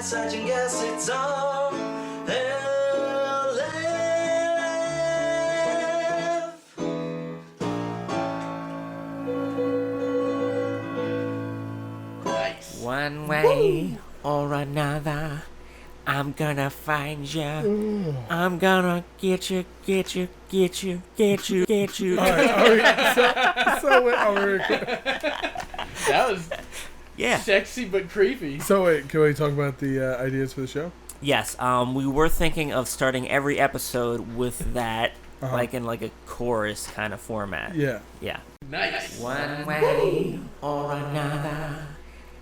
such and guess it's RLF. Nice. One way or another, I'm gonna find you. I'm gonna get you. All right, That was Yeah. sexy but creepy. so wait, can we talk about the ideas for the show? Yes. We were thinking of starting every episode with that, Uh-huh. like in like a chorus kind of format. Yeah. Yeah. Nice. One way or another,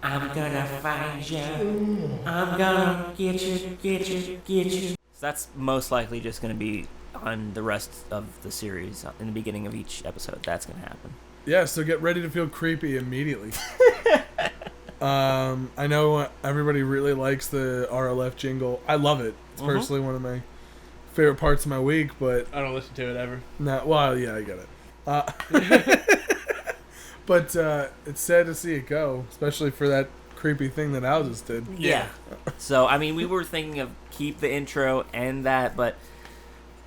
I'm gonna find you. I'm gonna get you. So that's most likely just gonna be on the rest of the series. In the beginning of each episode, that's gonna happen. Yeah, so get ready to feel creepy immediately. I know everybody really likes the RLF jingle. I love it. It's personally one of my favorite parts of my week, but I don't listen to it ever. well, yeah, I get it. But it's sad to see it go, especially for that creepy thing that Al just did. Yeah. So I mean, we were thinking of keep the intro and that, but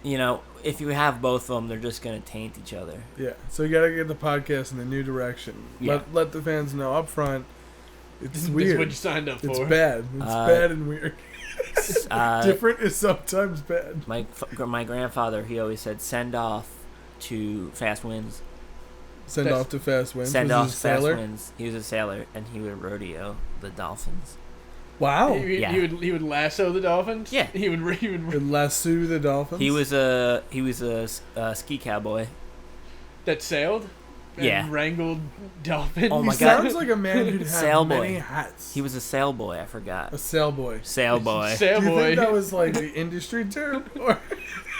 you know, if you have both of them, they're just gonna taint each other. Yeah, so you gotta get the podcast in a new direction. Yeah. Let the fans know up front. It's This weird. is what you signed up for. It's bad. It's bad and weird. Different is sometimes bad. My grandfather, he always said, send off to Fast Winds. Send That's- off to Fast Winds. Send Was off he a to Fast sailor? Winds. He was a sailor, and he would rodeo the dolphins. Wow. Yeah. He would lasso the dolphins. Yeah. He would. And lasso the dolphins. He was a ski cowboy. That sailed. And Yeah. wrangled dolphins. Oh He my God. sounds like a man who'd have Sailboy. many hats. He was a sailboy. I forgot. A sailboy. Sailboy. Do you Sailboy. think that was like the industry term? Or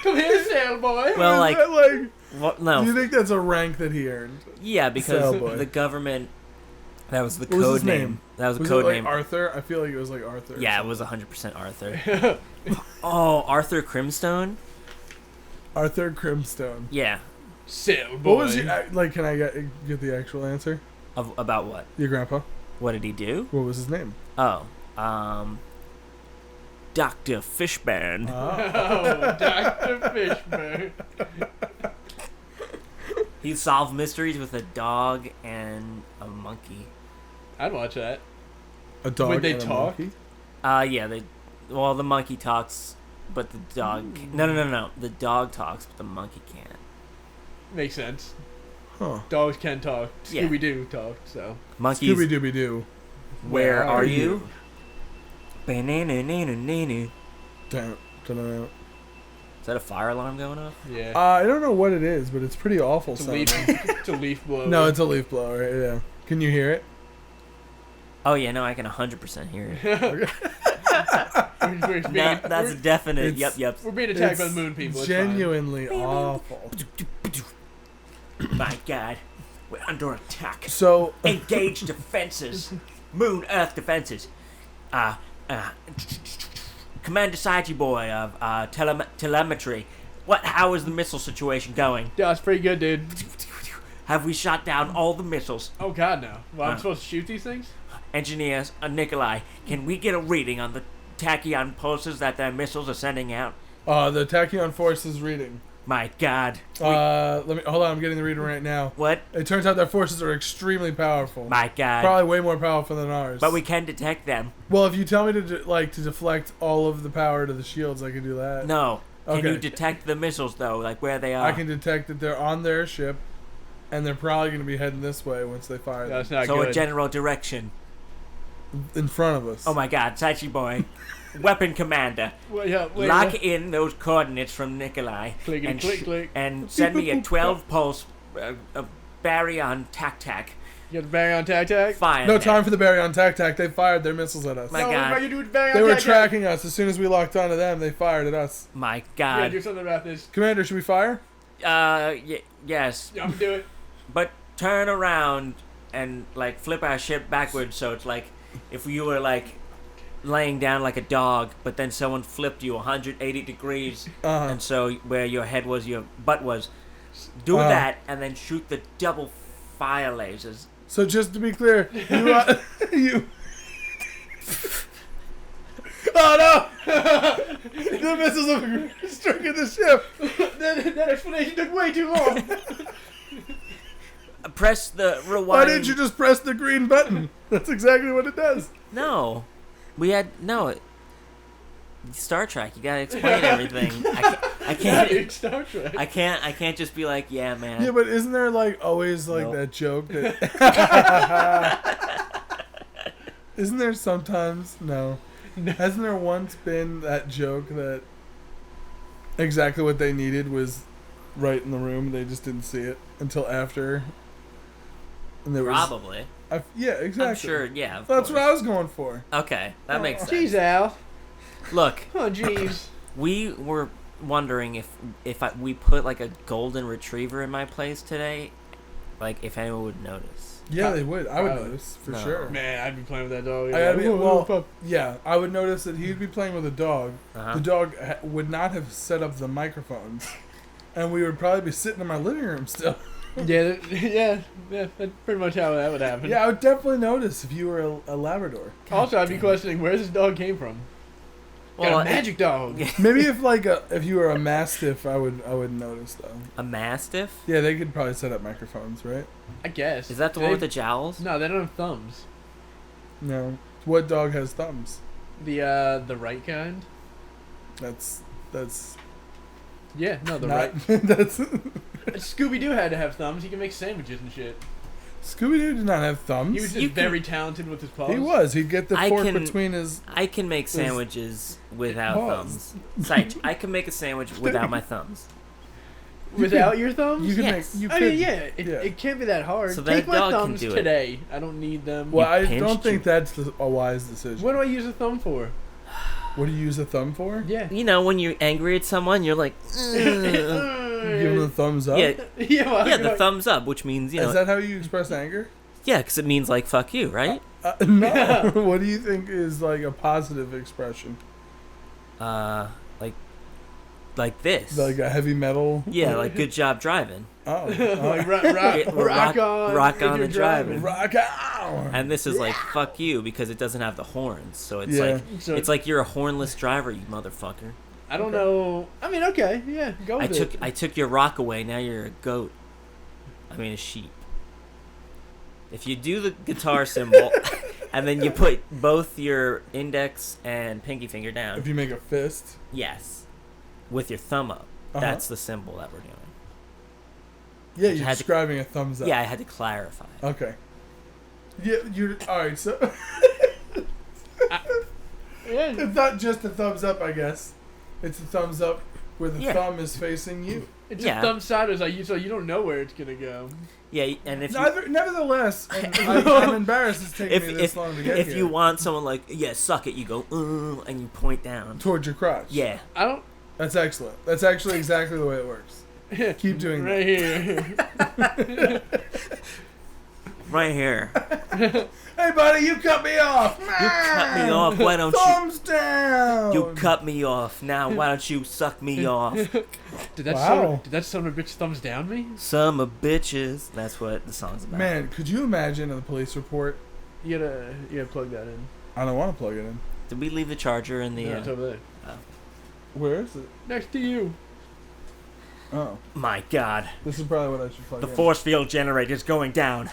Come here, sailboy. Well, is like, that like what? do you No. think that's a rank that he earned? Yeah, because Sailboy. the government. That was the What was code his name? That was the Was code it like name. Arthur? I feel like it was like Arthur. or Yeah, it something. was 100% Arthur. Oh, Arthur Crimstone? Arthur Crimstone. Yeah. Sailboy. What was your like? Can I get the actual answer? About what? Your grandpa. What did he do? What was his name? Oh, Dr. Fishburne. Oh, Dr. Fishburne. He solved mysteries with a dog and a monkey. I'd watch that. A dog. Would they and a talk? monkey? Yeah, the monkey talks, but the dog... No. The dog talks, but the monkey can't. Makes sense. Huh. Dogs can talk. Yeah. Scooby-Doo talk, so. Monkeys, Scooby Dooby Doo. where are you? you? Is Don't. that a fire alarm going off? Yeah. I don't know what it is, but it's pretty awful It's a sounding. leaf. It's a leaf blower. No, it's a leaf blower. Yeah. Can you hear it? Oh, yeah, no, I can 100% hear it. We're being, No, that's definite. It's- Yep. we're being attacked by It's the moon people. It's genuinely awful. My God, we're under attack. So Engage defenses. Moon Earth defenses. Commander Sachi boy of telemetry. How is the missile situation going? fine. Yeah, it's pretty good, dude. Have we shot down all the missiles? Oh, God, no. Well, I'm supposed to shoot these things? Engineers, Nikolai, can we get a reading on the tachyon pulses that their missiles are sending out? the tachyon force is reading. My God. Let me hold on. I'm getting the reading right now. What? It turns out their forces are extremely powerful. My God. Probably way more powerful than ours. But we can detect them. Well, if you tell me to to deflect all of the power to the shields, I can do that. No. Can Okay. you detect the missiles, though? Like where they are? I can detect that they're on their ship, and they're probably going to be heading this way once they fire them. That's not So good. a general direction. In front of us. Oh my God, Sachi boy. Weapon commander. Well, yeah, wait, Lock what? in those coordinates from Nikolai. Clickety and click, click. And send me a 12 pulse baryon tac. You got the bang on tac. Fire. No them. time for the Barry on Tac. They fired their missiles at us. My no, God. what you do with bang They on were tac. tracking us. As soon as we locked onto them, they fired at us. My You gotta God. do something about this. Commander, should we fire? Yes. Yeah, I'm gonna do it. But turn around and like flip our ship backwards so it's like if you were like laying down like a dog, but then someone flipped you 180 degrees, and so where your head was, your butt was. Do that, and then shoot the double fire lasers. So just to be clear, you The missiles have stricken the ship. that explanation took way too long. Press the rewind. Why didn't you just press the green button? That's exactly what it does. No. We had... No. Star Trek. You gotta explain everything. I can't... Star Trek. I can't just be like, yeah, man. Yeah, but isn't there like always like Nope. that joke that... Isn't there sometimes... No. Hasn't there once been that joke that exactly what they needed was right in the room? They just didn't see it until after. And there was, Probably. yeah, exactly. I'm sure, yeah. Of That's course. what I was going for. Okay, that makes sense. Jeez, Al. Look, Oh, jeez. we were wondering if we put like a golden retriever in my place today, like if anyone would notice. Yeah, they would. I would Probably. notice for No. sure. Man, I'd be playing with that dog. I gotta be, well, pup. yeah, I would notice that he'd be playing with a dog. Uh-huh. The dog would not have set up the microphones, and we would probably be sitting in my living room still. Yeah, that's pretty much how that would happen. Yeah, I would definitely notice if you were a Labrador. Also, I'd be questioning where this dog came from. Well, Got a magic dog. Maybe if you were a Mastiff, I would notice though. a mastiff? Yeah, they could probably set up microphones, right? I guess. Is that the Do one they- with the jowls? No, they don't have thumbs. No. What dog has thumbs? The right kind. That's Yeah, no, the not, right. that's Scooby Doo had to have thumbs. He can make sandwiches and shit. Scooby Doo did not have thumbs. He was You just can- very talented with his paws. He was. He'd get the I fork can- between his. I can make sandwiches without Paws. thumbs. Sight, I can make a sandwich without my thumbs. Without your thumbs. You can Yes. make. You I could. mean, yeah, yeah. it can't be that hard. So that Take my dog can thumbs do it. today. I don't need them. Well, I pinched don't think your- that's a wise decision. What do I use a thumb for? What do you use a thumb for? Yeah. You know, when you're angry at someone, you're like, "Ugh." Give them the thumbs up. yeah, well, yeah, the thumbs up, which means Is that how you express anger? yeah, because it means like fuck you, right? No. What do you think is like a positive expression? Like this. Like a heavy metal? Yeah, like good job driving. Oh. like rock rock on, rock when on you're the driving. Rock out! And this is like fuck you because it doesn't have the horns, so it's Yeah. like So it's like you're a hornless driver, you motherfucker. I don't know. I mean, okay, yeah, go with it. I took your rock away. Now you're a goat. I mean a sheep. If you do the guitar symbol, and then you put both your index and pinky finger down, If you make a fist. yes, with your thumb up, Uh-huh. that's the symbol that we're doing. Yeah, You you're had to- describing a thumbs up. Yeah, I had to clarify. Okay. Yeah, you're alright, so Yeah. it's not just a thumbs up, I guess. It's a thumbs up where the Yeah. thumb is facing you. It's Yeah. just thumb sideways, so you don't know where it's gonna go. Yeah, and if you Nevertheless, I'm embarrassed it's taking me this long to get if here. you want someone like yeah, suck it, you go and you point down. Towards your crotch. Yeah, I don't. That's excellent. That's actually exactly the way it works. Keep doing right here. right here. Hey, buddy, you cut me off. You cut me off. Why don't Thumbs down. you cut me off? Now why don't you suck me off? Did that Wow. son of a bitch thumbs down me? Some of bitches. That's what the song's about. Man, could you imagine a police report? You gotta plug that in. I don't want to plug it in. Did we leave the charger in the? Yeah, it's over there. Where is it? Next to you. Oh, My God, this is probably what I should plug the in. force field generator's going down.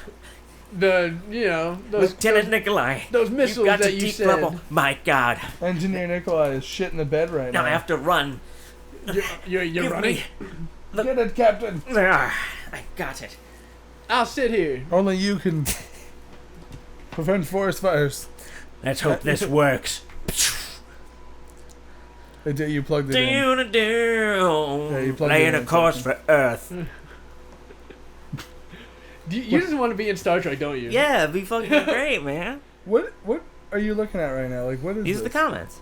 Those Lieutenant Nikolai, those missiles you got that to you deep said. level. My God, Engineer Nikolai is shit in the bed right now now. I have to run. You're Give running. me. Get it, Captain. I got it. I'll sit here. Only you can prevent forest fires. Let's hope this works. You plugged it in. you plugged Laying it a in, course for Earth. You just want to be in Star Trek, don't you? Yeah, it'd be fucking great, man. What are you looking at right now? Like, what is These are this? the comments.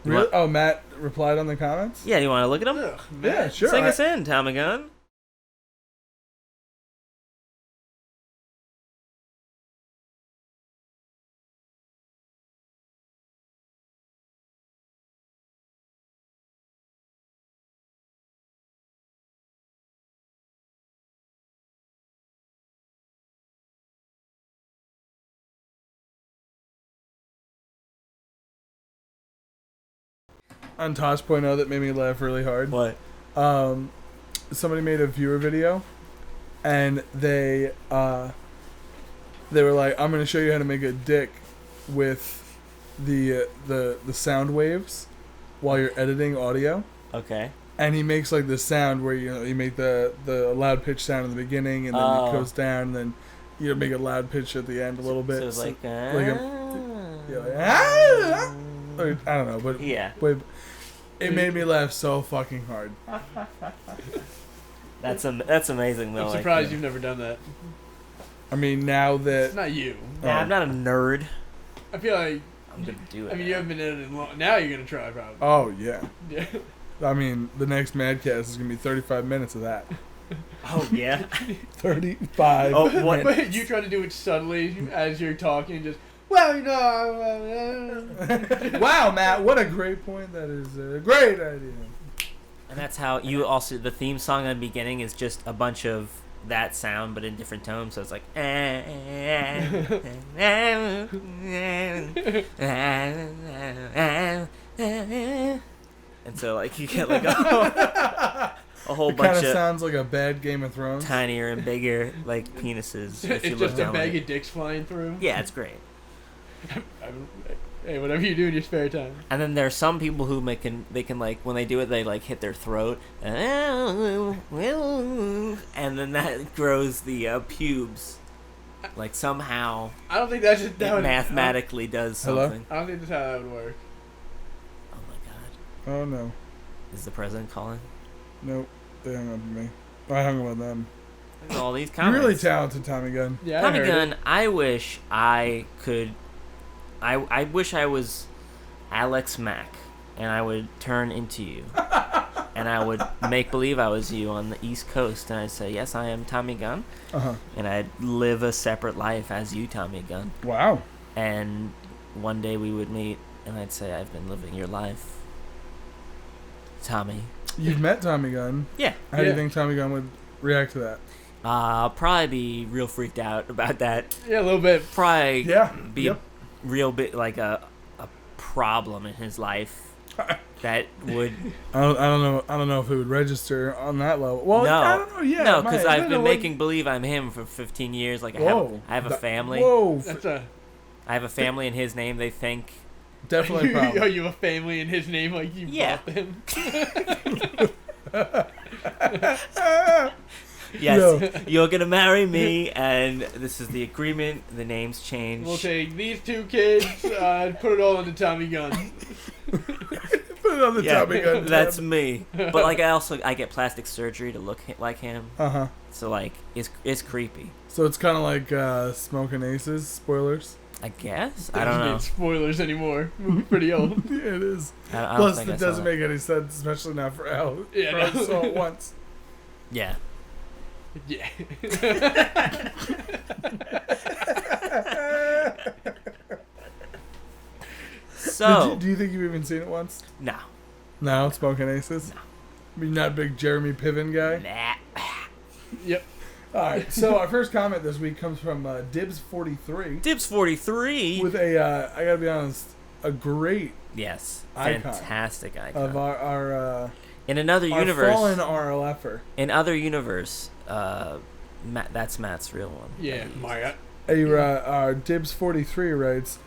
You Really? want- Oh, Matt replied on the comments? Yeah, you want to look at them? Ugh, Yeah, man. sure. Sing us in, Tommy Gunn. on Tosh.0 that made me laugh really hard. What? Somebody made a viewer video, and they were like, "I'm gonna show you how to make a dick with the sound waves while you're editing audio." Okay. And he makes like this sound where you make the loud pitch sound in the beginning, and then it goes down, and then you make a loud pitch at the end a little bit. So it's like, I don't know, but yeah. But it made me laugh so fucking hard. That's amazing though. I'm surprised you've never done that. I mean, now that It's not you. Nah, I'm not a nerd. I feel like I'm gonna do it. I mean, you haven't been editing long. Now you're gonna try, probably. oh yeah. Yeah. I mean, the next Madcast is gonna be 35 minutes of that. Oh yeah. 35. Oh, what? But you try to do it subtly as you're talking, just well, you know. Wow, Matt, what a great point. That is a great idea. And that's how you also the theme song at the beginning is just a bunch of that sound but in different tones, so it's like and so like you get like a whole It bunch kind of of sounds like a bad Game of Thrones. tinier and bigger like penises if you It's look just a down bag like of dicks flying through. yeah, it's great. Hey, whatever you do in your spare time. And then there are some people who they can like when they do it they like hit their throat and then that grows the pubes like somehow I don't think that's just it mathematically does Hello? something. I don't think that's how that would work. Oh my god. Oh no. Is the president calling? Nope. They hung up on me. I hung up on them. Look at all these You're comments. really talented, Tommy Gunn. Yeah, Tommy I heard Gunn, it. I wish I could. I wish I was Alex Mack, and I would turn into you, and I would make believe I was you on the East Coast, and I'd say, "Yes, I am Tommy Gunn," and I'd live a separate life as you, Tommy Gunn. Wow. And one day we would meet, and I'd say, "I've been living your life, Tommy." You've met Tommy Gunn. Yeah. How do you think Tommy Gunn would react to that? I'll probably be real freaked out about that. Yeah, a little bit. Probably be Yep. a real bit like a problem in his life that would I don't know if it would register on that level. Well, no, I don't know. Yeah, no, it might. because I I've don't been know, making believe I'm him for 15 years. Like Whoa. I have a family. Whoa. That's a. I have a family in his name. They think. Definitely a Oh, problem. you have a family in his name, like you Yeah. bought them. Yes, you're gonna marry me, and this is the agreement. The names change. We'll take these two kids, put it all into Tommy Gunn. Put it on the Tommy Gunn tab. That's me. But like I get plastic surgery to look like him. So like it's creepy. So it's kind of like Smoking Aces. Spoilers. I guess. I Doesn't don't know. need spoilers anymore. We're pretty old. Yeah, it is. I don't Plus, think I it saw doesn't that. make any sense, especially not for Al. Yeah, for no. us all at once. Yeah. Yeah. So Do you think you've even seen it once? no. No, Smoking Aces. No. I mean, not a big Jeremy Piven guy. Nah. Yep. All right. So our first comment this week comes from Dibs43 Dibs 43. with a I gotta be honest, a great Yes. Icon. Fantastic icon. of our In another our universe. fallen RLFer. In other universe, that's Matt's real one. Yeah, Maya. Our Dibs43 writes,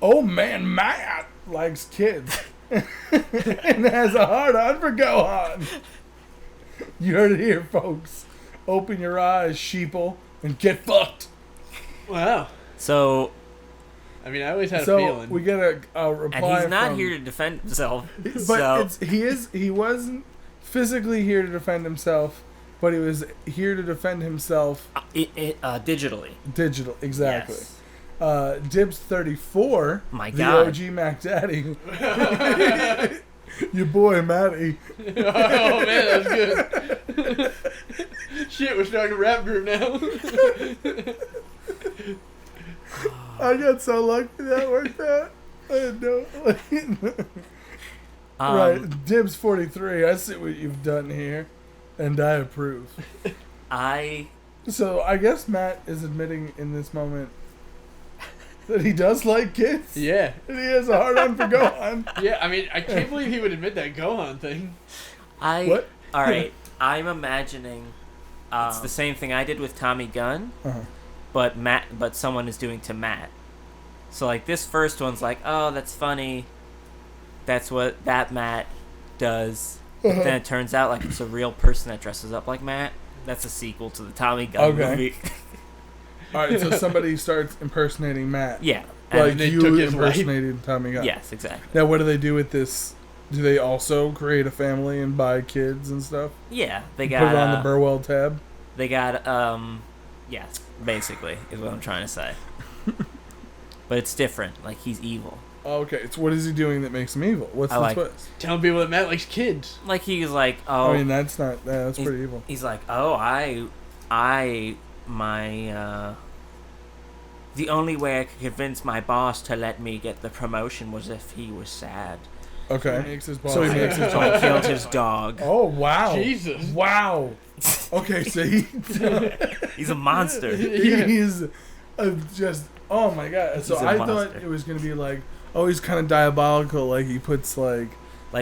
"Oh man, Matt likes kids and has a hard on for Gohan. You heard it here, folks. Open your eyes, sheeple, and get fucked." Wow. So, I mean, I always had a So feeling. we get a reply. and he's not from- here to defend himself. But So, he wasn't physically here to defend himself, but he was here to defend himself digitally. digital. Exactly. Yes. Dibs 34, My the God. OG Mac Daddy, your boy Matty. Oh man, that's good. Shit, we're starting a rap group now. I got so lucky that worked out. I had no. Right, Dibs 43. I see what you've done here, and I approve. I So I guess Matt is admitting in this moment That he does like kids? Yeah. And he has a hard-on for Gohan? Yeah, I mean, I can't believe he would admit that Gohan thing. What? All right, I'm imagining it's the same thing I did with Tommy Gunn, but someone is doing to Matt. So like this first one's like, oh, that's funny. That's what that Matt does. But then it turns out like it's a real person that dresses up like Matt. That's a sequel to the Tommy Gunn movie. All right, so somebody starts impersonating Matt. Yeah. Like they you took his impersonated Tommy Gunn. Yes, exactly. Now, what do they do with this? Do they also create a family and buy kids and stuff? Yeah, they got Put it on the Burwell tab? They got yes, basically is what I'm trying to say. But it's different. Like he's evil. Okay, so what is he doing that makes him evil? What's the twist? Telling people that Matt likes kids. Like he's like, oh, I mean, that's pretty evil. He's like, oh, the only way I could convince my boss to let me get the promotion was if he was sad. Okay. So he makes his so I killed his dog. Oh, wow. Jesus. Wow. Okay, so he's a monster. He's just, oh my God. So I thought it was going to be like, oh, he's kind of diabolical. Like he puts like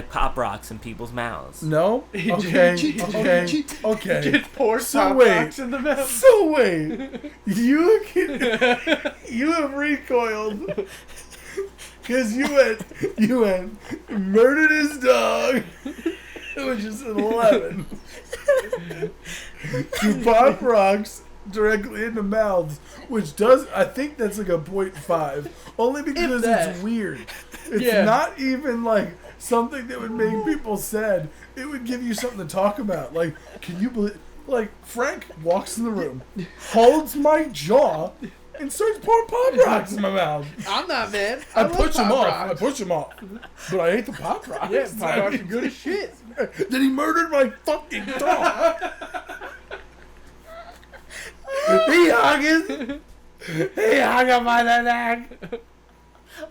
pop rocks in people's mouths. No? Okay. Just pours So pop wait. rocks in the mouth. So wait. You have recoiled. Because you went, murdered his dog, which is an 11. You pop rocks directly into mouths, which I think that's like a 0.5. Only because it's weird. It's not even like something that would make people sad. It would give you something to talk about. Like, can you believe, like, Frank walks in the room, holds my jaw, and starts pouring pop rocks in my mouth. I'm not mad. I push him off. But I ate the pop rocks. Yeah, pop rocks are good as shit. Then he murdered my fucking dog. He hung him by the neck.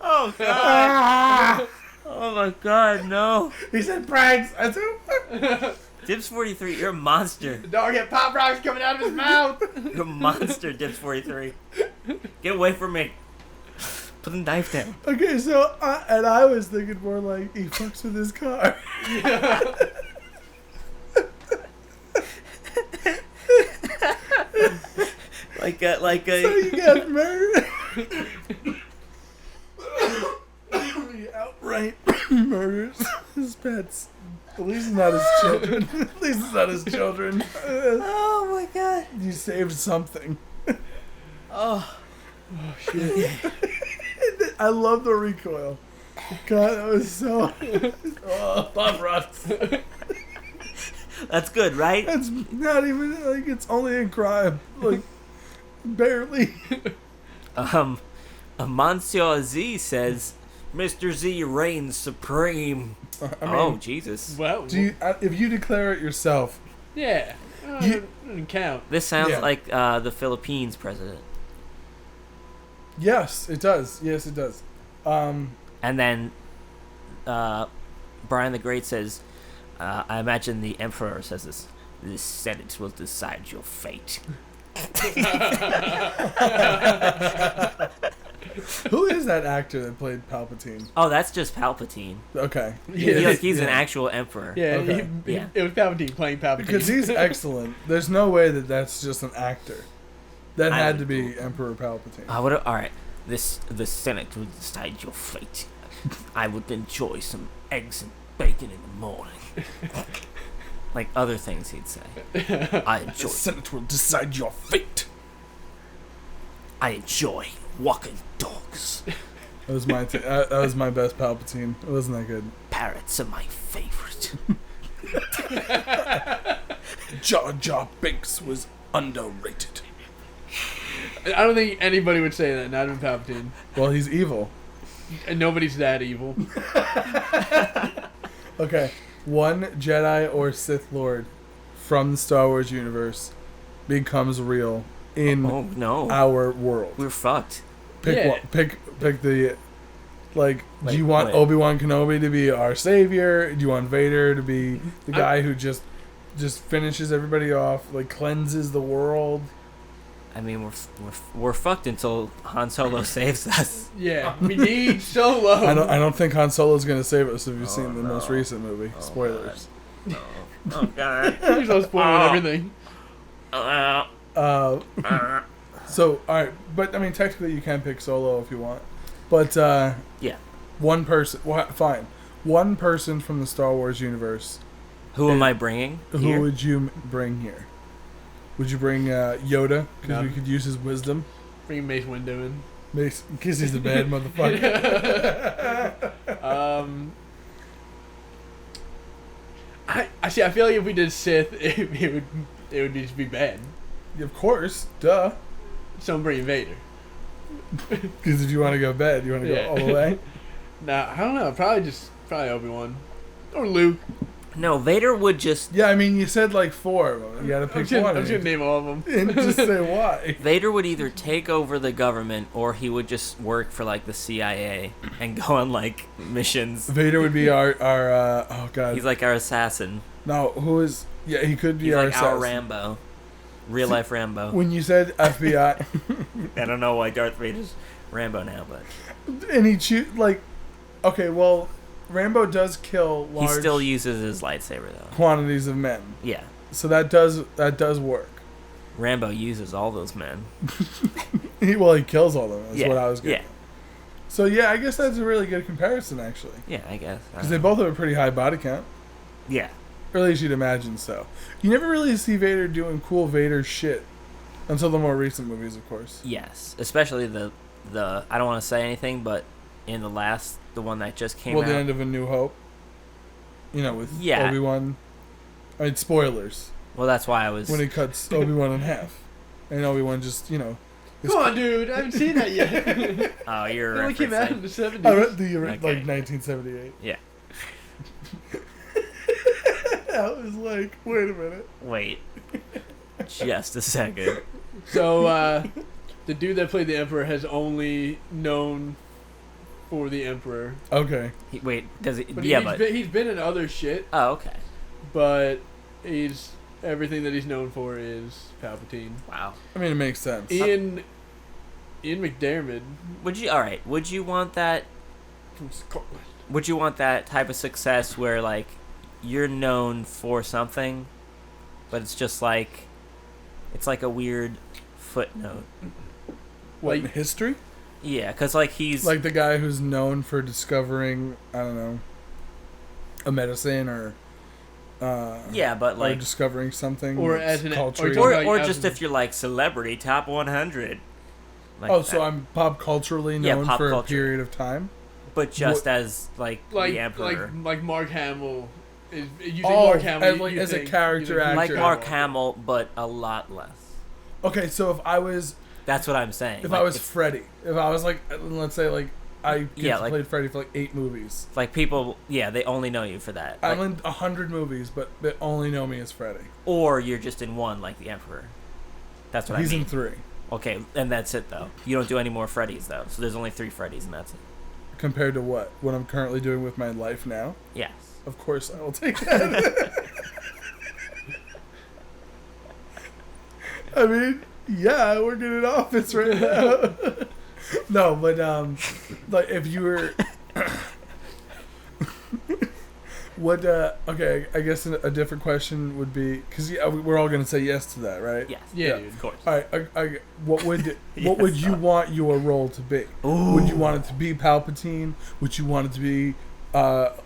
Oh God! Oh my God, no! He said pranks. I said, Dibs 43, you're a monster. The dog had pop rocks coming out of his mouth. You're a monster, Dibs 43. Get away from me. Put the knife down. okay, so I was thinking more like he fucks with his car. So you got murdered. He outright murders his pets. At least not his children. At least it's not his children. Oh my God. You saved something. Oh Shit. I love the recoil. God, that was so. Pop rocks. That's good, right? That's not even like it's only in crime. Like, barely. Monsieur Z says, Mr. Z reigns supreme. Oh, Jesus. Well, If you declare it yourself, yeah. It doesn't count. This sounds Yeah. like the Philippines president. yes, it does. Yes, it does. And then Brian the Great says, I imagine the Emperor says this. The Senate will decide your fate. Who is that actor that played Palpatine? Oh, that's just Palpatine. Okay. He's an actual emperor. Yeah, Okay. Yeah. It was Palpatine playing Palpatine. Because he's excellent. There's no way that that's just an actor. That had to be Emperor Palpatine. All right. The Senate will decide your fate. I would enjoy some eggs and bacon in the morning. Like other things he'd say. I enjoy. The Senate will decide your fate. I enjoy walking dogs. That was my that was my best Palpatine. It wasn't that good. Parrots are my favorite. Jar Jar Binks was underrated. I don't think anybody would say that, not even Palpatine. Well, he's evil. And nobody's that evil. Okay, one Jedi or Sith Lord from the Star Wars universe becomes real in Oh no. our world. We're fucked. Pick Yeah. one. Pick the. Like, do Wait, you want wait. Obi-Wan Kenobi to be our savior? Do you want Vader to be the guy who just finishes everybody off, like cleanses the world? I mean, we're fucked until Han Solo saves us. Yeah, we need Solo. I don't think Han Solo's gonna save us if you've seen the most recent movie. Spoilers. Oh God. He's all spoiling everything. So, alright, but I mean, technically you can pick Solo if you want. But, yeah. One person, fine. One person from the Star Wars universe. Who am I bringing? Who would you bring here? Would you bring Yoda? Because we could use his wisdom. Bring Mace Windu in. Mace, because he's a bad motherfucker. I see. I feel like if we did Sith, it would just be bad. Of course, duh. So I'm bringing Vader. Because if you want to go bad, you want to go all the way. Nah, I don't know. Probably Obi-Wan or Luke. No, Vader would just... Yeah, I mean, you said like 4 of them. You gotta pick one. I'm just gonna name all of them. And just say why. Vader would either take over the government or he would just work for like the CIA and go on like missions. Vader would be our oh god. He's like our assassin. No, who is... Yeah, he could be He's our like assassin. our Rambo. Real life Rambo. When you said FBI... I don't know why Darth Vader's Rambo now, but... And he okay, well... Rambo does kill large he still uses his lightsaber though. quantities of men. Yeah. So that does work. Rambo uses all those men. He kills all of them. That's what I was getting. Yeah. So yeah, I guess that's a really good comparison actually. Yeah, I guess. Because they both have a pretty high body count. Yeah. Or at least you'd imagine so. You never really see Vader doing cool Vader shit until the more recent movies, of course. Yes, especially the I don't want to say anything, but in the one that just came out. The end of A New Hope. You know, with Obi-Wan. I mean, spoilers. Well, that's why I was... When he cuts Obi-Wan in half. And Obi-Wan just, Come on, dude. I haven't seen that yet. Oh, you're It only came out in the 70s. Like 1978. Yeah. I was like, wait a minute. Wait. Just a second. So, the dude that played the Emperor has only known for the Emperor. Okay. Does he? But Yeah, he's been in other shit. Oh, okay. But everything that he's known for is Palpatine. Wow. I mean, it makes sense. Ian McDiarmid. Would you want that? From Scotland. Would you want that type of success where like you're known for something, but it's just like it's like a weird footnote? What, in history? Yeah, because like he's like the guy who's known for discovering, I don't know, a medicine or but like or discovering something, or as an culture, or just if you're like celebrity top 100. Like so I'm pop culturally known for a period of time, but just as like the Emperor, like Mark Hamill. Mark Hamill as a character actor, like Mark Hamill, but a lot less. Okay, so if I was. That's what I'm saying. If I was Freddy, if I was like, let's say like I played Freddy for like 8 movies. Like people, they only know you for that. I'm in 100 movies, but they only know me as Freddy. Or you're just in one, like the Emperor. That's what I mean. He's in 3. Okay, and that's it though. You don't do any more Freddys though, so there's only 3 Freddys, and that's it. Compared to what I'm currently doing with my life now? Yes. Of course, I will take that. I mean. Yeah, I work in an office right now. No, but like if you were, what? Okay, I guess a different question would be because we're all gonna say yes to that, right? Yes. Yeah, dude, of course. All right. What would would you want your role to be? Ooh. Would you want it to be Palpatine? Would you want it to be?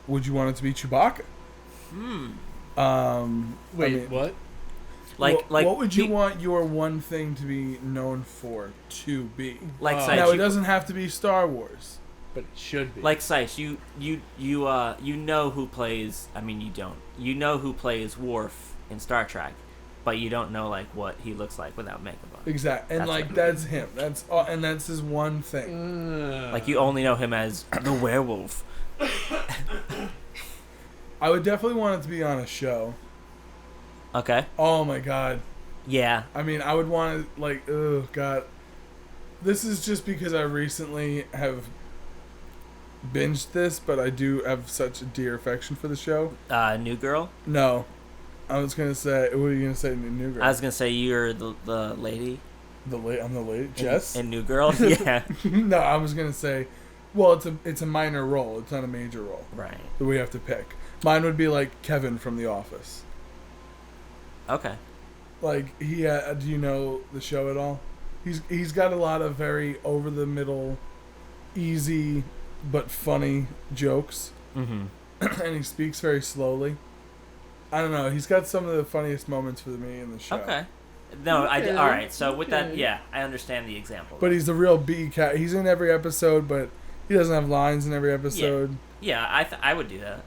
Would you want it to be Chewbacca? Wait, what? Like what would you want your one thing to be known for to be? Like now it doesn't have to be Star Wars, but it should be. Like Sykes, you know who plays. I mean, you don't. You know who plays Worf in Star Trek, but you don't know like what he looks like without makeup on. Exactly, and that's him. That's all, and that's his one thing. Like you only know him as the werewolf. I would definitely want it to be on a show. Okay. Oh my god. Yeah. I mean, I would want to like, oh god. This is just because I recently have binged this, but I do have such a dear affection for the show. New Girl? No. I was going to say, what are you going to say, New Girl? I was going to say you're the lady. I'm the lady. Jess? And New Girl? Yeah. No, I was gonna say, well, it's a minor role. It's not a major role Right. that we have to pick. Mine would be like Kevin from The Office. Okay. Like do you know the show at all? He's got a lot of very over the middle, easy but funny jokes, Mm-hmm. and he speaks very slowly. I don't know. He's got some of the funniest moments for me in the show. Okay. No, Okay, all right. So with that, okay. yeah, I understand the example. But he's the real B cat. He's in every episode, but he doesn't have lines in every episode. Yeah, I would do that.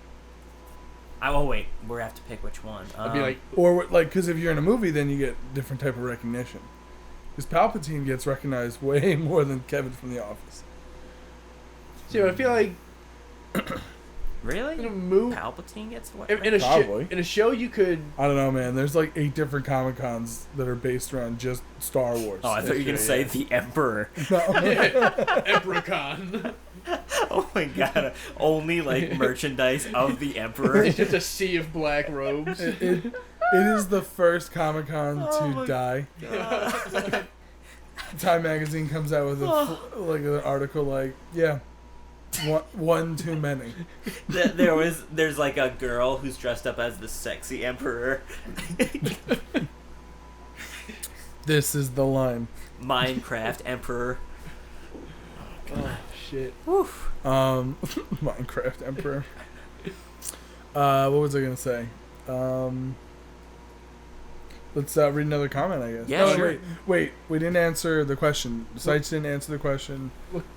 Oh wait, we have to pick which one. I'd be like, Or like, because if you're in a movie, then you get different type of recognition. Because Palpatine gets recognized way more than Kevin from The Office. see, I feel like really? in a movie, Palpatine gets what? in a show, you could. I don't know, man. There's like 8 different Comic Cons that are based around just Star Wars. Oh, I thought you were gonna say the Emperor. No. Emperor-con. Oh my god! Only like merchandise of the Emperor. It's just a sea of black robes. It is the first Comic Con Oh my to die. God. Time Magazine comes out with like an article like, yeah, one too many. There's like a girl who's dressed up as the sexy Emperor. This is the line. Minecraft Emperor. Oh shit. Woof. Minecraft Emperor. What was I gonna say? Let's read another comment, I guess. Yeah, Oh, sure. Wait. We didn't answer the question. Sites didn't answer the question. B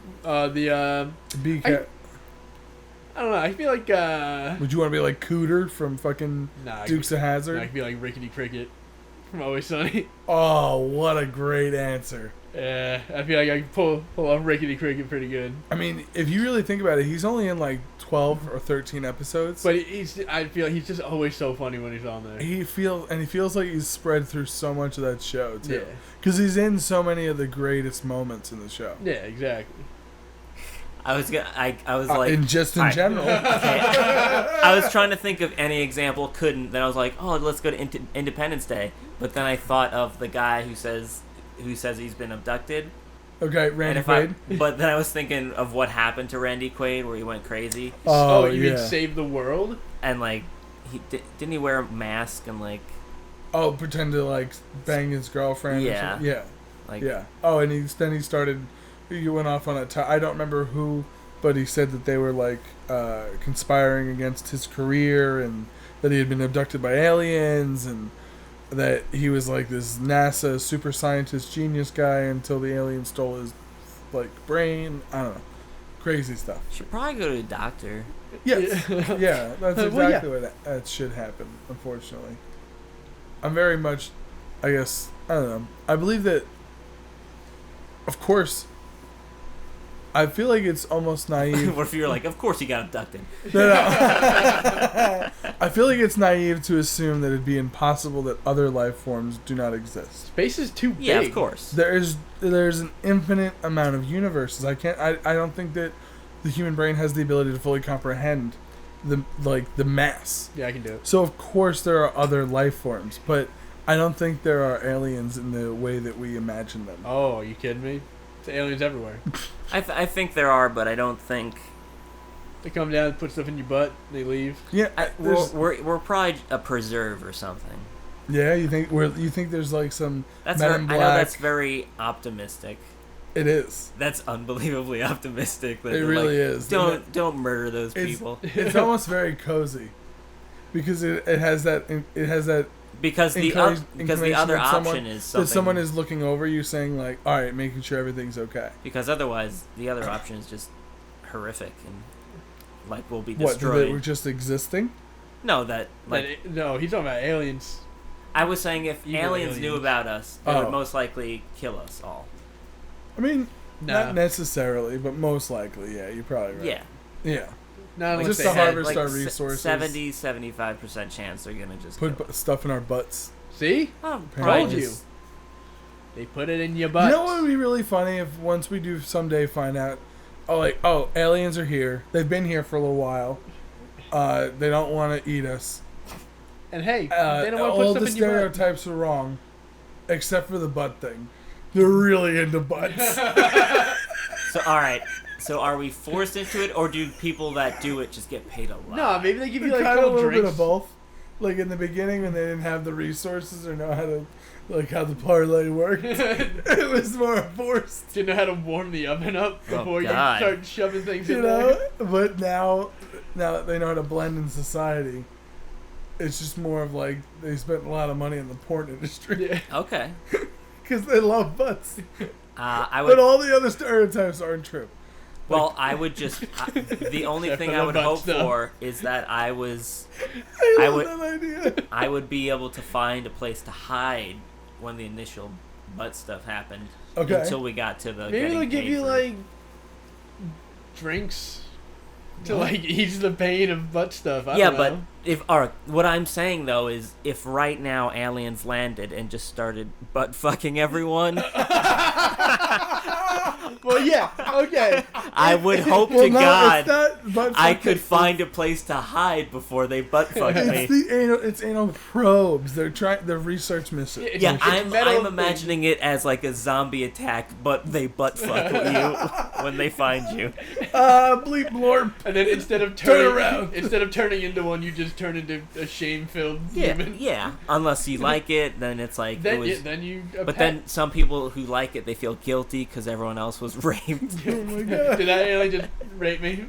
cat. I don't know. I feel like Would you want to be like Cooter from fucking nah, Dukes of I Hazzard? could be like Rickety Cricket from Always Sunny. Oh, what a great answer. Yeah, I feel like I can pull off Rickety Cricket pretty good. I mean, if you really think about it, he's only in like 12 or 13 episodes. But I feel like he's just always so funny when he's on there. He feels like he's spread through so much of that show too. Yeah. Because he's in so many of the greatest moments in the show. Yeah, exactly. I was like, in general. okay. I was trying to think of any example, couldn't. Then I was like, oh, let's go to Independence Day. But then I thought of the guy who says he's been abducted. Okay, Randy And Quaid. but then I was thinking of what happened to Randy Quaid, where he went crazy, Oh, you yeah. mean Save the World? and like didn't he wear a mask and like Oh, pretend to like bang his girlfriend. Yeah. Or something. Yeah. like Yeah. Oh, and then he started. He went off on I don't remember who, but he said that they were like conspiring against his career, and that he had been abducted by aliens, and that he was like this NASA super scientist genius guy until the alien stole his like brain. I don't know, crazy stuff. should probably go to a doctor. Yes, yeah, that's exactly Well, yeah. what that should happen. Unfortunately, I'm very much, I guess, I don't know. I believe that, of course. I feel like it's almost naive. What if you're like, of course he got abducted? No. I feel like it's naive to assume that it'd be impossible that other life forms do not exist. Space is too big. Yeah, of course. There's an infinite amount of universes. I don't think that the human brain has the ability to fully comprehend the mass. Yeah, I can do it. So of course there are other life forms, but I don't think there are aliens in the way that we imagine them. Oh, are you kidding me? There's aliens everywhere. I think there are, but I don't think. They come down, put stuff in your butt, they leave. Yeah, We're probably a preserve or something. yeah. You think there's like some That's Men ver- in I know Black? that's very optimistic. It is. That's unbelievably optimistic. That It they're really like, is. Don't murder those It's, people it's almost very cozy, because it has that because the inclination other that someone- option is something. that someone is looking over you, saying like, "All right, making sure everything's okay." Because otherwise, the other option is just horrific and like will be What? destroyed. That we're just existing? No, that like No, he's talking about aliens. I was saying, if Evil aliens knew aliens. about us, they Oh. would most likely kill us all. I mean, Nah. not necessarily, but most likely, yeah. You're probably right. Yeah, Yeah. Not like unless just they to had- harvest our resources. 70-75% chance they're gonna just kill Put us. stuff in our butts. See? Oh, Told probably you. just- They put it in your butt. You know what would be really funny if once we do someday find out, aliens are here. They've been here for a little while. They don't want to eat us. And hey, they don't want to all put the stuff in your butt. stereotypes are wrong, except for the butt thing. They're really into butts. So all right. So are we forced into it, or do people that do it just get paid a lot? No, maybe they give you like a Kind of a couple little drinks. bit of both. Like in the beginning when they didn't have the resources or know how to, like how the parlay worked, it was more forced. Didn't know how to warm the oven up before you God. start shoving things You in know, there. but now that they know how to blend in society, it's just more of like they spent a lot of money in the porn industry Yeah. Okay. because they love butts. I But would. all the other stereotypes aren't true. Well, I would just. The only Except thing for I the would butt hope stuff. for is that I I would- love that idea. I would be able to find a place to hide when the initial butt stuff happened. Okay. Until we got to the. Maybe getting they'll give paid you for- like drinks to like ease the pain of butt stuff. I Yeah, don't but know. if what I'm saying though is if right now aliens landed and just started butt fucking everyone, Well, yeah, okay. I would hope Well, to no, God it's not butt I fucking. could find a place to hide before they butt fucked It's me. the anal. It's anal probes. They're trying. They're research mission. It's- Yeah, it's I'm metal imagining it as like a zombie attack, but they butt fuck you when they find you. Bleep blorp. And then instead of turning into one, you just turn into a shame-filled Yeah, human. yeah. Unless you like it, then it's like Then, it was. yeah, then you. But then some people who like it, they feel guilty because everyone else was raped. Oh my god. Did that alien just rape me?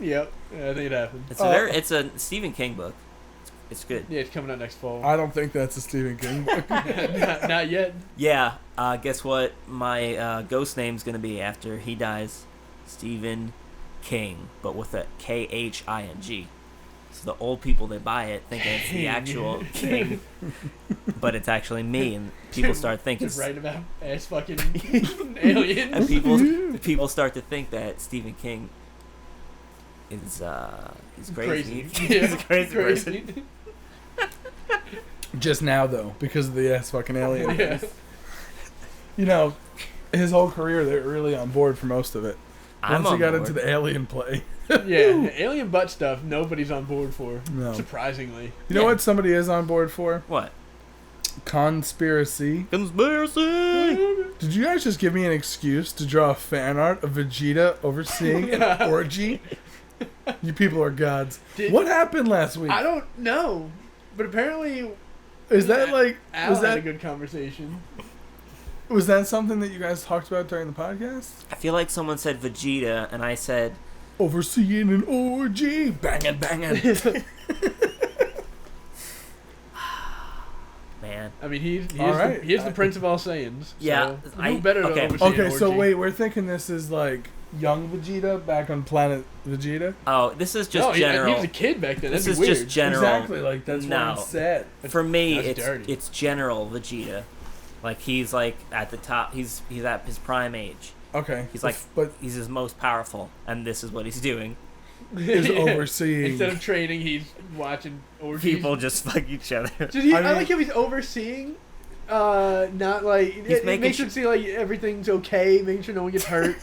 Yep. Yeah, I think it happened. It's a Stephen King book. It's good. Yeah, it's coming out next fall. I don't think that's a Stephen King book. not yet. Yeah. Guess what? My ghost name's gonna be after he dies, Stephen King, but with a Khing. So the old people that buy it think it's the actual King, but it's actually me, and people start thinking. Just write about ass fucking aliens. And people start to think that Stephen King is crazy. Yeah, He's a crazy person. Just now though, because of the ass fucking alien. Yeah. You know, his whole career they were really on board for most of it. I'm Once he on got board. into the alien play. Yeah, alien butt stuff, nobody's on board for. No. Surprisingly. You know Yeah. what somebody is on board for? What? Conspiracy. Conspiracy. Did you guys just give me an excuse to draw a fan art of Vegeta overseeing an orgy? You people are gods. What happened last week? I don't know. But apparently Is that like Al was had a that good conversation. was that something that you guys talked about during the podcast? I feel like someone said Vegeta, and I said, Overseeing an orgy, banging, banging. man. I mean, he All is right. the prince of all Saiyans. Yeah, So I- who better to okay. oversee an Okay, so orgy? wait, we're thinking this is like young Vegeta back on planet Vegeta? Oh, this is just No, general. he was a kid back then. This That'd is be weird. just general. Exactly, like that's No. what he said. For me, That's dirty. it's general Vegeta. Like he's like at the top. He's at his prime age. Okay. He's like, but he's his most powerful, and this is what he's doing. is overseeing. Instead of training, he's watching orgies. People just fuck each other. I mean- like how he's overseeing. Not like He's it making makes him seem like everything's okay, making sure no one gets hurt.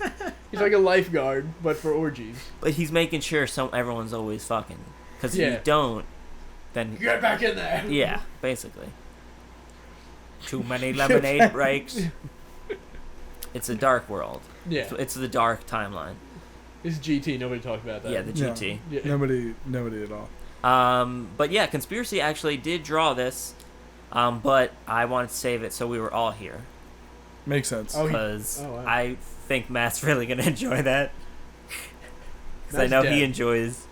He's like a lifeguard, but for orgies. But he's making sure everyone's always fucking. Because if Yeah. you don't, then Get back in there. yeah, basically. Too many lemonade breaks. It's a dark world. Yeah. It's the dark timeline. This is GT. Nobody talked about that. Yeah, the No. GT. Yeah. Nobody at all. But yeah, Conspiracy actually did draw this, but I wanted to save it so we were all here Makes sense. Oh, because wow. I think Matt's really gonna enjoy that because I Matt's know dead. he enjoys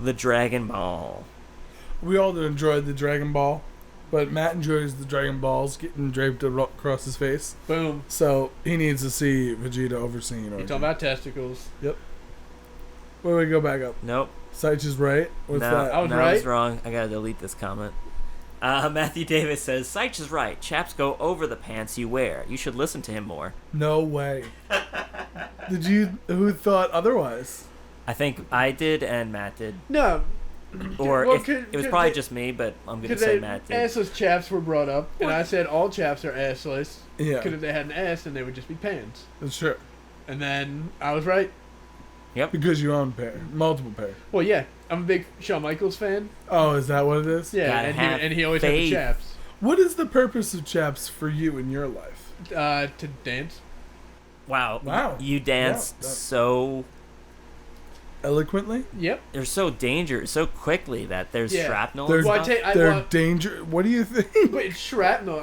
the Dragon Ball. We all enjoyed the Dragon Ball, but Matt enjoys the Dragon Balls getting draped across his face. Boom. So he needs to see Vegeta overseeing You orgy. talking about testicles? Wait, we go back up. Nope. Seich is right. What's no, that? I was no, right? it's wrong. I gotta delete this comment. Matthew Davis says, Seich is right. Chaps go over the pants you wear. You should listen to him more. No way. Did you? Who thought otherwise? I think I did and Matt did. No. Or Well, if, could- it was could probably they- just me, but I'm going to Because say Matt did. assless chaps were brought up, and I said all chaps are assless. Yeah, Because if they had an ass, then they would just be pants. that's true. And then I was right. Because you own multiple pair. Well, yeah, I'm a big Shawn Michaels fan. Oh, is that what it is? Yeah, Gotta have and he always had the faith. chaps. What is the purpose of chaps for you in your life? To dance. Wow. Wow. You dance Yeah, so... Eloquently? Yep. They're so dangerous so quickly that there's Yeah. shrapnel They're, and Well, I stuff. take- I- they're well- danger. What do you think? But it's shrapnel.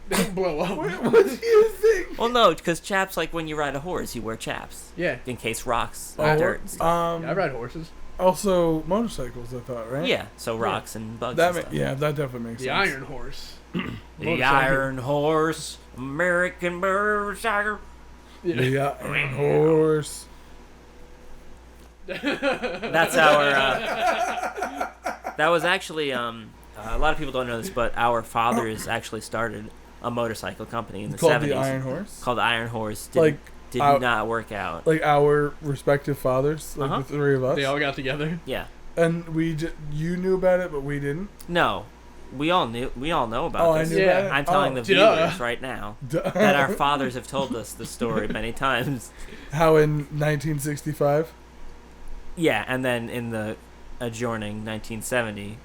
They don't blow up. What do you think? Well, no, because chaps, like when you ride a horse, you wear chaps. Yeah. In case rocks Oh, and dirt and stuff. I ride horses. Also, motorcycles, I thought, right? Yeah, so rocks and bugs That and ma- stuff. yeah, that definitely makes The sense. iron horse. The Motorcycle. Iron Horse, American Berserker. Yeah. The iron horse. That's our. That was actually a lot of people don't know this, but our fathers actually started a motorcycle company in the Called 70s the Iron Horse. called Iron Horse. Like Did our- not work out. Like our respective fathers, like Uh-huh. the three of us. They all got together. Yeah. And you knew about it, but we didn't. No, we all know about Oh, I this. knew Yeah. about it. I'm telling the duh. viewers right now Duh. that our fathers have told us the story many times. How in 1965? Yeah, and then in the adjoining 1970,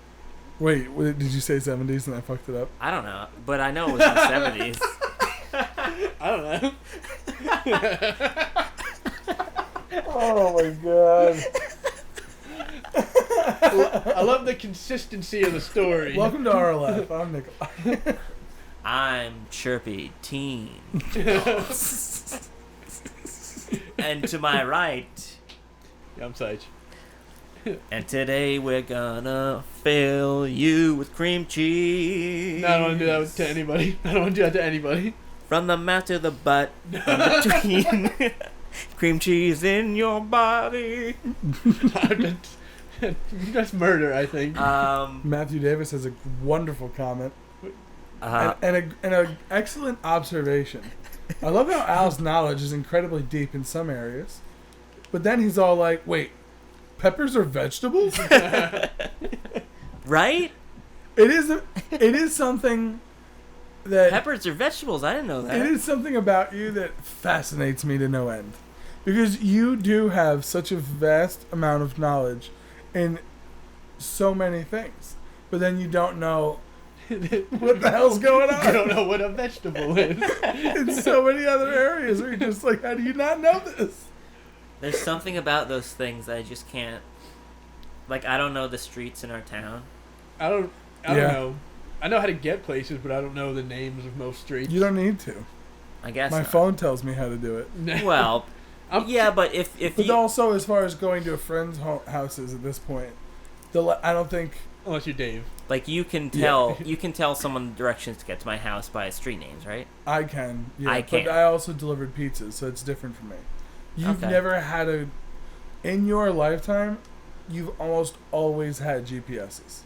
Wait, did you say 70s and I fucked it up? I don't know, but I know it was in the 70s. I don't know. Oh my god. I love the consistency of the story. Welcome to RLF. I'm Nick. I'm Chirpy Teen. And to my right, Yeah, I'm Sage. and today we're gonna fill you with cream cheese. No, I don't want to do that to anybody. I don't want to do that to anybody. From the mouth to the butt, and between cream cheese in your body. That's murder, I think. Matthew Davis has a wonderful comment Uh, and an excellent observation. I love how Al's knowledge is incredibly deep in some areas, but then he's all like, "Wait, peppers are vegetables?" right? It is something that Peppers are vegetables. I didn't know that. it is something about you that fascinates me to no end, because you do have such a vast amount of knowledge in so many things, but then you don't know what the hell's going I on don't know what a vegetable is. in so many other areas where you're just like, how do you not know this? There's something about those things that I just can't. Like, I don't know the streets in our town. I don't Yeah. know. I know how to get places, but I don't know the names of most streets. You don't need to. I guess My not. phone tells me how to do it. Well, yeah, but if But you also, as far as going to a friend's houses at this point, I don't think. Unless you're Dave. like you can tell someone directions to get to my house by street names, right? I can. Yeah, I can't. But I also delivered pizzas, so it's different for me. You've Okay. never had in your lifetime, you've almost always had GPSs.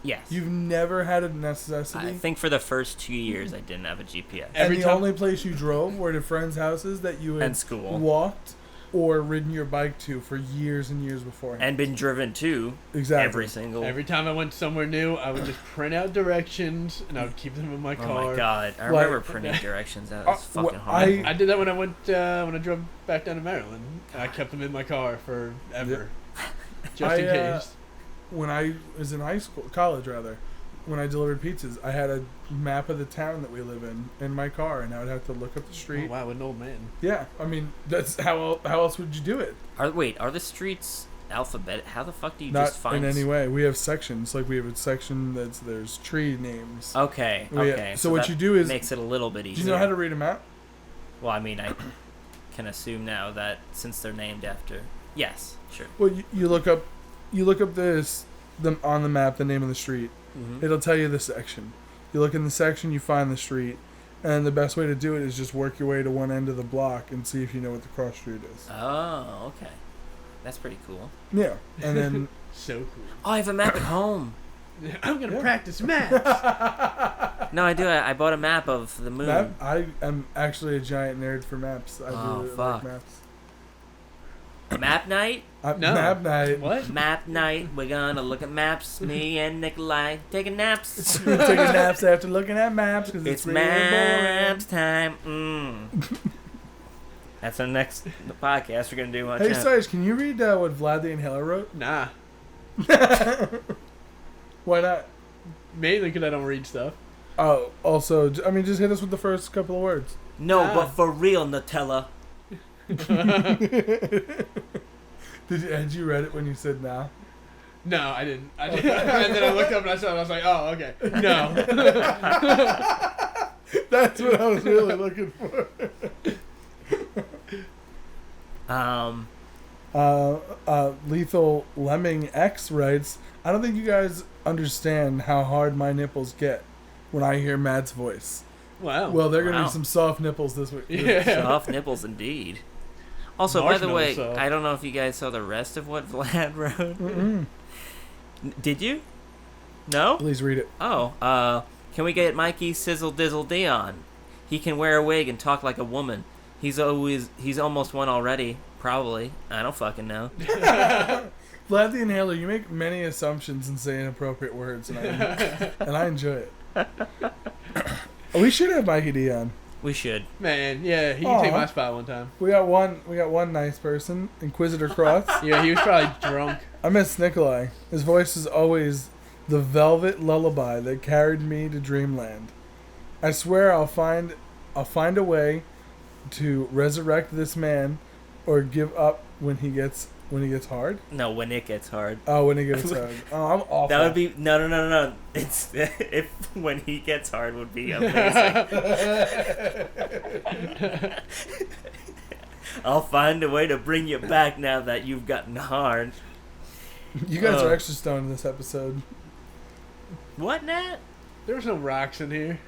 Yes. You've never had a necessity. I think for the first 2 years I didn't have a GPS. and Every the time- only place you drove were to friends' houses that you had And school. walked or ridden your bike to for years and years beforehand. And been driven to exactly. every single. Every time I went somewhere new, I would just print out directions and I would keep them in my Oh car. my god! I Like- remember printing directions. That was Uh, fucking wh- hard. I did that when I went when I drove back down to Maryland. And I kept them in my car forever, just in case. When I was in college, when I delivered pizzas, I had a map of the town that we live in my car, and I would have to look up the Oh, street. wow, an old man. Yeah, I mean, that's how else would you do it? Are the streets alphabet? How the fuck do you Not just find? in any way. We have sections. Like we have a section there's tree names. Okay. We- Okay. so what that you do is- makes it a little bit Do easier. you know how to read a map? Well, I mean, I can assume now that since they're named after. Yes. Sure. Well, you look up on the map the name of the street. Mm-hmm. It'll tell you the section. You look in the section, you find the street, and the best way to do it is just work your way to one end of the block and see if you know what the cross street is. Oh, okay. That's pretty cool. Yeah, and then So cool. Oh, I have a map at home. I'm gonna Yeah. practice math. No, I do. I bought a map of the moon. map. I am actually a giant nerd for maps. I Oh, really fuck. like maps. Map night? No. Map night. What? Map night. We're gonna look at maps. Me and Nikolai taking naps. Taking naps after looking at maps because It's really maps time. That's our next podcast we're gonna do. Watch boring. Hey, out. Sarge, can you read what Vlad the Inhaler wrote? Nah. Why not? Mainly because I don't read stuff. Oh, also, I mean, just hit us with the first couple of words. No, Ah. but for real, Nutella. Had you read it when you said now? No, I didn't. And then I looked up and I saw it. I was like, oh, okay. No. That's what I was really looking for. Lethal Lemming X writes, I don't think you guys understand how hard my nipples get when I hear Matt's voice. Wow. Well, they're going to Wow. be some soft nipples this week. Yeah. Soft nipples indeed. Also, by the way, Marshmallow soft. I don't know if you guys saw the rest of what Vlad wrote. Mm-mm. Did you? No? Please read it. Oh, can we get Mikey Sizzle Dizzle Dion? He can wear a wig and talk like a woman. He's almost one already. Probably. I don't fucking know. Vlad the Inhaler, you make many assumptions and say inappropriate words, and I enjoy it. We should have Mikey D on. We should. Man, yeah, he can take Aw. my spot one time. We got one nice person, Inquisitor Cross. Yeah, he was probably drunk. I miss Nikolai. His voice is always the velvet lullaby that carried me to dreamland. I swear I'll find a way to resurrect this man, or give up when he gets hard. No, when it gets hard. Oh, when he gets hard. Oh, I'm awful. That would be no. It's if when he gets hard would be amazing. I'll find a way to bring you back now that you've gotten hard. You guys are extra stoned in this episode. What, Nat? There was no rocks in here.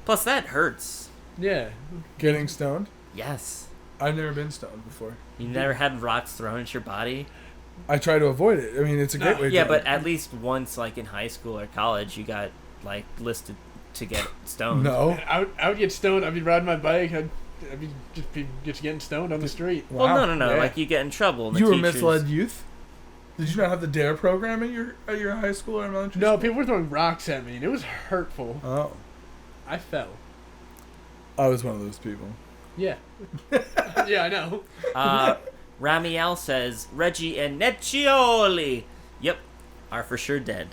Plus that hurts. Yeah. Getting stoned? Yes. I've never been stoned before. You never had rocks thrown at your body? I try to avoid it. I mean, it's a great way to Yeah, but at least once, like in high school or college, you got like listed to get stoned. No. I would get stoned. I'd be riding my bike. I'd be just getting stoned on the street. Well, Wow. no. Yeah. Like you get in trouble. And You the were teachers... misled youth? Did you not have the DARE program at your high school or elementary No, school? people were throwing rocks at me, and it was hurtful. Oh. I fell. I was one of those people. Yeah. Yeah, I know. Ramiel says Reggie and Neccioli. Yep, are for sure dead.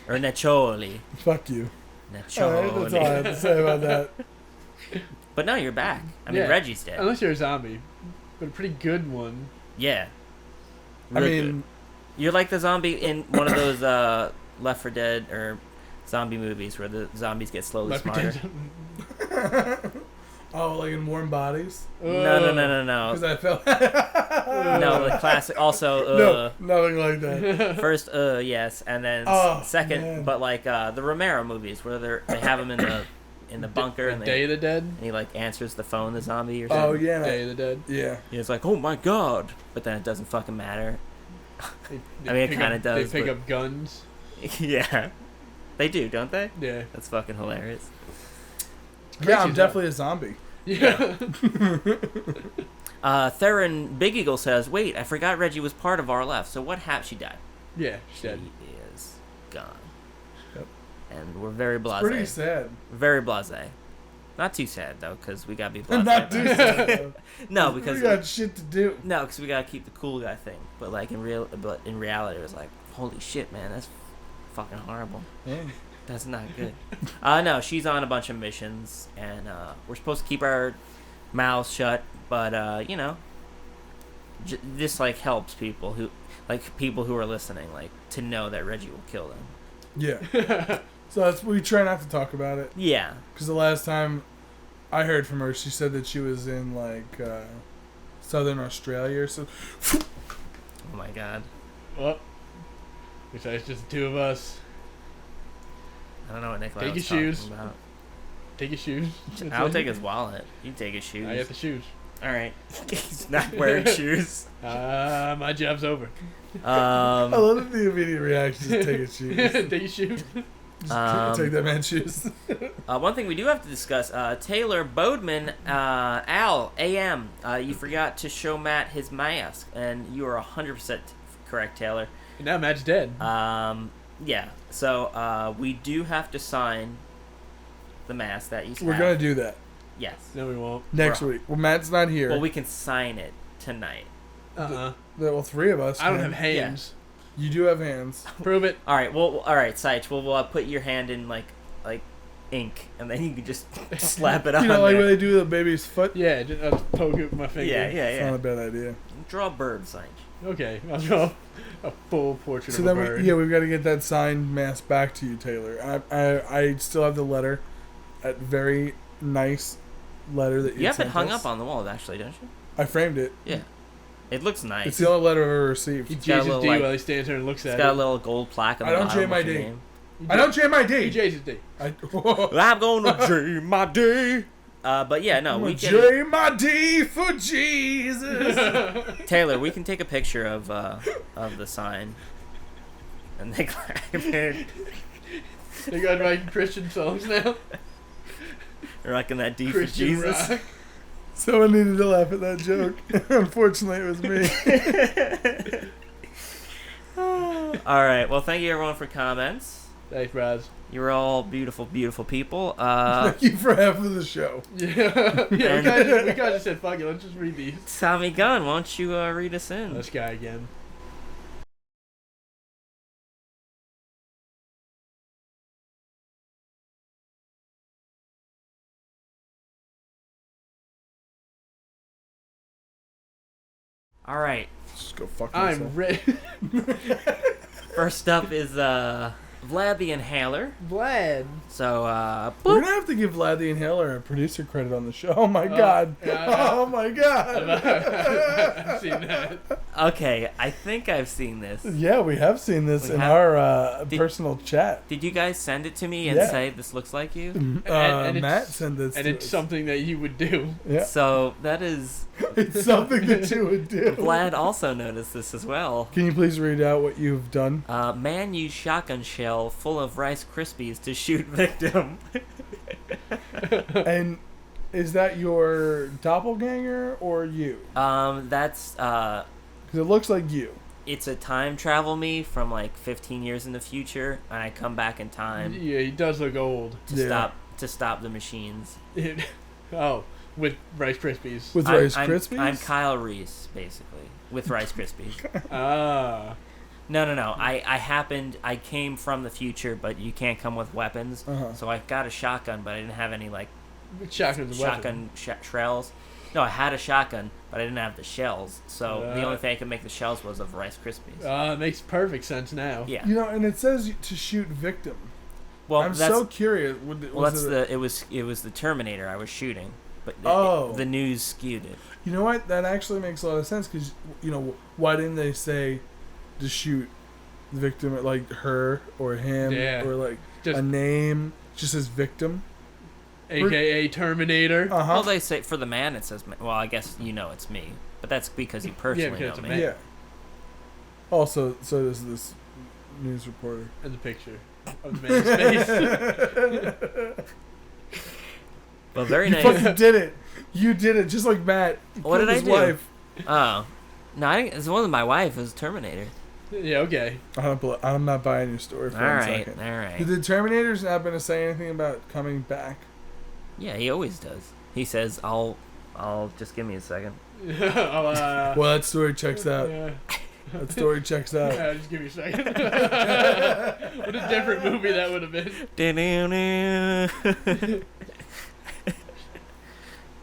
Or Neccioli. Fuck you. Neccioli. Alright, that's all I have to say about that. But no, you're back. I mean, Yeah. Reggie's dead. Unless you're a zombie. But a pretty good one. Yeah. I Real mean, good. You're like the zombie in one of those Left 4 Dead or zombie movies where the zombies get slowly Left smarter. oh, like in Warm Bodies? No. Because I felt... No, the classic. Also, No, nothing like that. first, yes, and then Oh, second, man. but like the Romero movies where they have him in the bunker and Day of the Dead. he like answers the phone, the zombie or Oh, something. yeah. Day of the Dead. Yeah. He's like, oh my god, but then it doesn't fucking matter. They I mean, it pick kinda up- does, They pick but- up guns. Yeah, they do, don't they? Yeah. That's fucking hilarious. Yeah, I'm as definitely a zombie. Yeah. Theron Big Eagle says, wait, I forgot Reggie was part of RLF. So what happened? She died. Yeah, she's dead. She is gone. Yep. And we're very blasé. Pretty sad. Very blasé. Not too sad though, because we gotta be blasé. Not too sad, though. No, We because got shit to do. no, because we gotta keep the cool guy thing. But like in reality, it was like, holy shit, man, that's fucking horrible. Yeah. That's not good. No, she's on a bunch of missions, and we're supposed to keep our mouths shut. But you know, this like helps people who are listening, like to know that Reggie will kill them. Yeah. So we try not to talk about it. Yeah. Because the last time I heard from her, she said that she was in like Southern Australia or so. Oh my god. Well, besides just the two of us. I don't know what Nikolai Take was your talking shoes. about. Take your shoes. I'll take his wallet. You take his shoes. I got the shoes. All right. He's not wearing shoes. My job's over. I love that the immediate reaction is take his shoes. Take your shoes. Just take that man's shoes. One thing we do have to discuss, Taylor Bodeman, Al, AM, you forgot to show Matt his mask, and you are 100% correct, Taylor. And now Matt's dead. Yeah, so we do have to sign the mask that you have. We're going to do that Yes. No, we won't. next week. Well, Matt's not here. Well, we can sign it tonight. Uh-uh. Well, three of us. I don't can. have hands. You do have hands. Prove it. All right. Well, all right, Seich. We'll put your hand in like ink, and then you can just slap it on You know, like there. when they do the baby's foot. Yeah, I'll just poke it with my finger. Yeah, It's not a bad idea. Draw a bird, Seich. Okay, I'll draw a full portrait So of a then, bird. we've got to get that signed mask back to you, Taylor. I still have the letter, that very nice letter that You have it sent hung us. up on the wall, actually, don't you? I framed it. Yeah. It looks nice. It's the only letter I've ever received. He It's got a jays his little, D like- while he stands there and looks It's at got a it. little gold plaque on I the don't bottom jam my with your D. name. I don't jam my He D. jays his D. I'm gonna jam my D. But yeah, no, we can. J my D for Jesus. Taylor, we can take a picture of the sign. And they clap it. They got writing Christian songs now. Rocking that D Christian for Jesus. rock. Someone needed to laugh at that joke. Unfortunately, it was me. All right. Well, thank you everyone for comments. Thanks, Braz. You're all beautiful, beautiful people. Thank you for half of the show. Yeah, we And- kind of just said, fuck it, let's just read these. Tommy Gunn, why don't you read us in? This guy again. All right. Just go fuck yourself. I'm ready. First up is Vlad the Inhaler. Vlad. So We're boop. gonna have to give Vlad the Inhaler a producer credit on the show. Oh my god! yeah, Oh my god! I've seen that. Okay, I think I've seen this. Yeah, we have seen this We in have- our Did- personal chat. Did you guys send it to me and Yeah. say this looks like you? and Matt it's- sent this And to it's us. something that you would do. Yeah, So that is it's something that you would do. Vlad also noticed this as well. Can you please read out what you've done? Man used shotgun shell full of Rice Krispies to shoot victim. And is that your doppelganger or you? That's Because it looks like you. it's a time travel me from like 15 years in the future, and I come back in time Yeah, he does look old. to Yeah. stop the machines. Oh, with Rice Krispies. With I'm- Rice I'm, Krispies? I'm Kyle Reese, basically, with Rice Krispies. Ah. No. I came from the future, but you can't come with weapons. Uh-huh. So I got a shotgun, but I didn't have any like Shotgun's a weapon. shells. No, I had a shotgun, but I didn't have the shells. So the Uh. only thing I could make the shells was of Rice Krispies. It makes perfect sense now. Yeah. You know, and it says to shoot victim. Well, I'm that's so curious. it was the Terminator I was shooting, but Oh. the news skewed it. You know what? That actually makes a lot of sense because, you know, why didn't they say to shoot the victim at, like, her or him Yeah. or, like, Just a name just as victim? AKA Terminator. Uh-huh. Well, they say for the man it says. Well, I guess you know it's me, but that's because you personally because know it's a me. man. Yeah. Also, so does this news reporter. And the picture of the man's face. But very You nice. fucking did it. You did it, just like Matt. He What killed did I his do? wife. Oh, no, I didn't, it wasn't my wife. It was Terminator. Yeah, okay. I'm not buying your story for All 1 right, second. all right. Did the Terminators not going to say anything about coming back? Yeah, he always does. He says, "I'll just give me a second." I'll, Well, that story checks out. yeah. That story checks out. Just give me a second. What a different movie that would have been.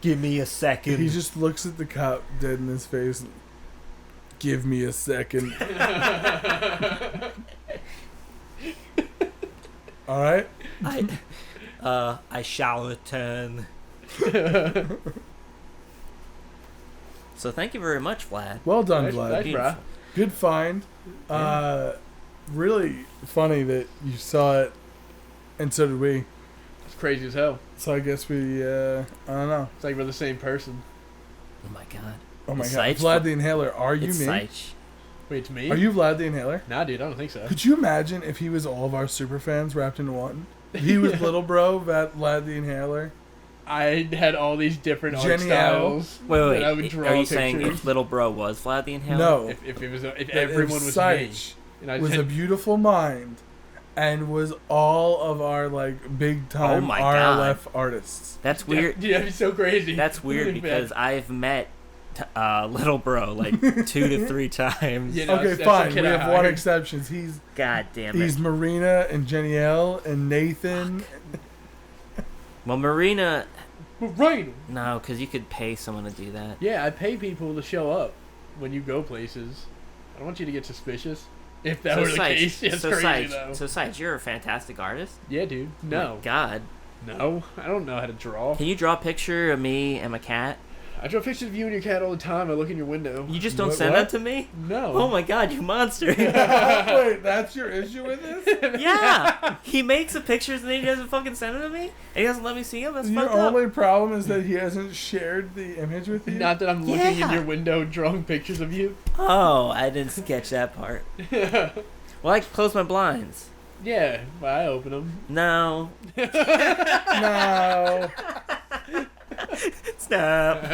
Give me a second. He just looks at the cop dead in his face and, give me a second. All right? I shall return. So thank you very much, Vlad. Well done, Nice, Vlad. nice, Beautiful. brah. Good find. Really funny that you saw it, and so did we. It's crazy as hell. So I guess we, I don't know. It's like we're the same person. Oh my god. Oh my It's god. Seich. Vlad the Inhaler, are you It's me? Seich. Wait, it's me? Are you Vlad the Inhaler? Nah, dude, I don't think so. Could you imagine if he was all of our super fans wrapped into one? If he was Yeah. Little Bro, Vlad the Inhaler. I had all these different art Jenny styles. Wait. that I would draw Are you saying pictures. if Little Bro was Vlad the Inhaler? No. If it was if That everyone if was Seich me, and I was had, a beautiful mind and was all of our like big time Oh my RLF God. artists. That's weird. Yeah, that'd be so crazy. That's weird Really because bad. I've met little bro like 2 to 3 times. You know, Okay, that's fine. the We kid I have one hired. exception. God damn it. He's Marina and Jenny-L and Nathan. Well, Marina, Right. no, because you could pay someone to do that. Yeah, I pay people to show up when you go places. I don't want you to get suspicious. If that were the case, it's crazy though. So, Sides, you're a fantastic artist. Yeah, dude. Oh No. my God. No, I don't know how to draw. Can you draw a picture of me and my cat? I draw pictures of you and your cat all the time. I look in your window. You just don't What- send what? that to me? No. Oh my God, you monster. Wait, that's your issue with this? Yeah. He makes the pictures and then he doesn't fucking send them to me? And he doesn't let me see them? That's Your fucked up. only problem is that he hasn't shared the image with you? Not that I'm looking in Yeah. your window drawing pictures of you. Oh, I didn't sketch that part. Well, I close my blinds. Yeah, but I open them. No. No. Stop.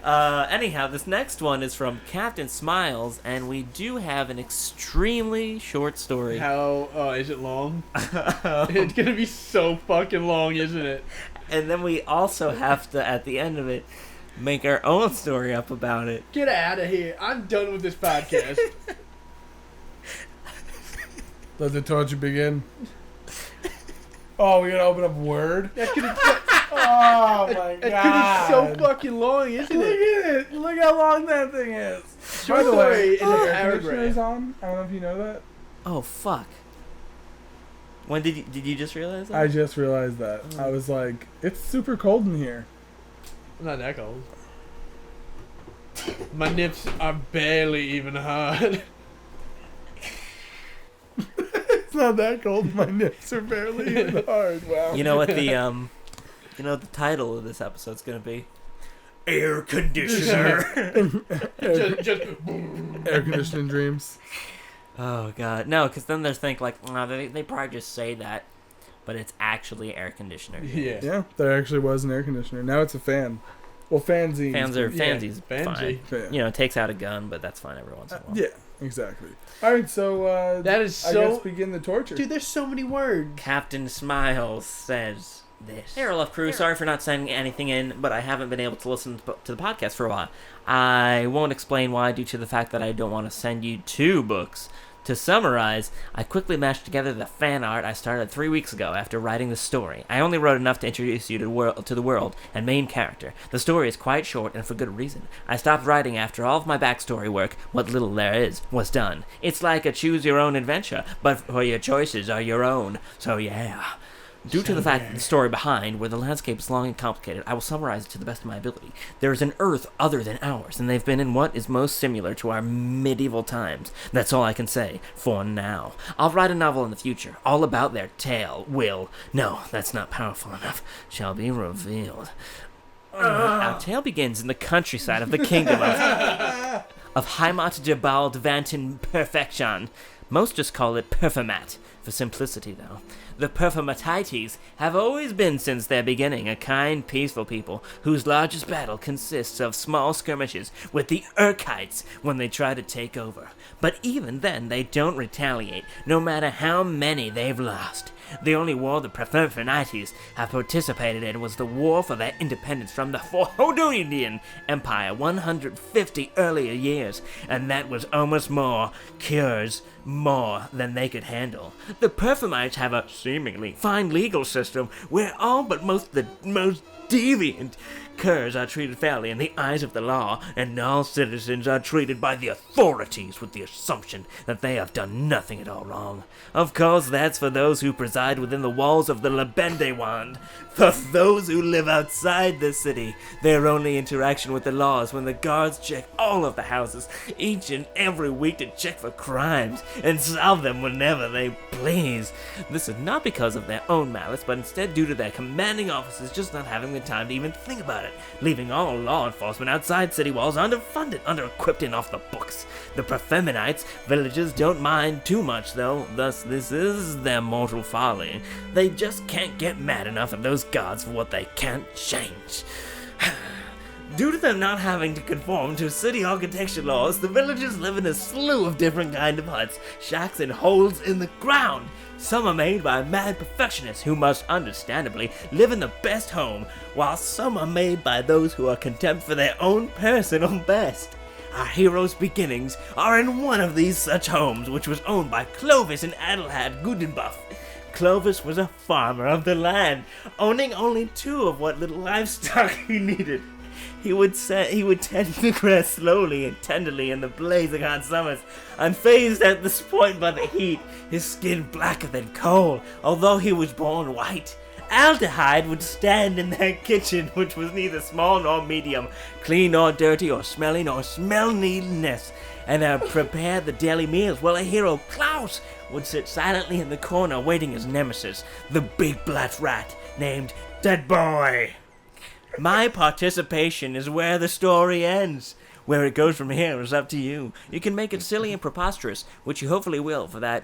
Anyhow, this next one is from Captain Smiles, and we do have an extremely short story. How? Is it long? It's gonna be so fucking long, isn't it? And then we also have to, at the end of it, make our own story up about it. Get out of here! I'm done with this podcast. Let the torture begin. Oh, we gotta open up Word? That could have. Oh my That could god. be so fucking long, isn't Look it? at it. Look how long that thing is. Short By the story way, is a the air paragraph. conditioner's on. I don't know if you know that. Oh, fuck. When did you just realize that? I just realized that. I was like, it's super cold in here. I'm not that cold. My nips are barely even hard. It's not that cold. My nips are barely even hard. Wow. You know what the the title of this episode's gonna be? Air conditioner. just Air conditioning dreams. Oh god, no, because then there's think like, oh, they probably just say that, but it's actually air conditioner. yeah. Yeah, there actually was an air conditioner. Now it's a fan. Well, fanzines. Fans are Yeah, fansies fancy. fine. Fan. You know, it takes out a gun, but that's fine every once in a while. Yeah, exactly. All right, so That is I so. guess begin the torture. Dude, there's so many words. Captain Smiles says this. Hey, RLF crew, sorry for not sending anything in, but I haven't been able to listen to the podcast for a while. I won't explain why due to the fact that I don't want to send you 2 books. To summarize, I quickly mashed together the fan art I started 3 weeks ago after writing the story. I only wrote enough to introduce you to the world and main character. The story is quite short and for good reason. I stopped writing after all of my backstory work, what little there is, was done. It's like a choose-your-own-adventure, but for your choices are your own. So yeah. Due to the fact that the story behind, where the landscape is long and complicated, I will summarize it to the best of my ability. There is an Earth other than ours, and they've been in what is most similar to our medieval times. That's all I can say, for now. I'll write a novel in the future, all about their tale no, that's not powerful enough, shall be revealed. Our tale begins in the countryside of the kingdom of Heimat de Bald Vanten Perfection. Most just call it Performat, for simplicity though. The Performatites have always been since their beginning a kind, peaceful people whose largest battle consists of small skirmishes with the Urkites when they try to take over. But even then, they don't retaliate, no matter how many they've lost. The only war the Performatites have participated in was the war for their independence from the Hohodian Empire 150 earlier years, and that was almost more than they could handle. The Performites have a seemingly fine legal system where all but most deviant curs are treated fairly in the eyes of the law, and all citizens are treated by the authorities with the assumption that they have done nothing at all wrong. Of course, that's for those who preside within the walls of the Lebendewand. For those who live outside the city, their only interaction with the law is when the guards check all of the houses each and every week to check for crimes and solve them whenever they please. This is not because of their own malice, but instead due to their commanding officers just not having the time to even think about it, leaving all law enforcement outside city walls underfunded, under-equipped, and off the books. The Perfeminites' villages don't mind too much, though, thus this is their mortal folly. They just can't get mad enough at those gods for what they can't change. Due to them not having to conform to city architecture laws, the villagers live in a slew of different kind of huts, shacks, and holes in the ground. Some are made by mad perfectionists who must understandably live in the best home, while some are made by those who are content for their own personal best. Our hero's beginnings are in one of these such homes, which was owned by Clovis and Adelheid Gudenbuff. Clovis was a farmer of the land, owning only 2 of what little livestock he needed. He would tend the grass slowly and tenderly in the blazing hot summers, unfazed at this point by the heat, his skin blacker than coal, although he was born white. Aldehyde would stand in their kitchen, which was neither small nor medium, clean nor dirty, or smelly nor smell-needness, and prepare the daily meals, while a hero, Klaus, would sit silently in the corner awaiting his nemesis, the big black rat, named Dead Boy. My participation is where the story ends. Where it goes from here is up to you. You can make it silly and preposterous, which you hopefully will for that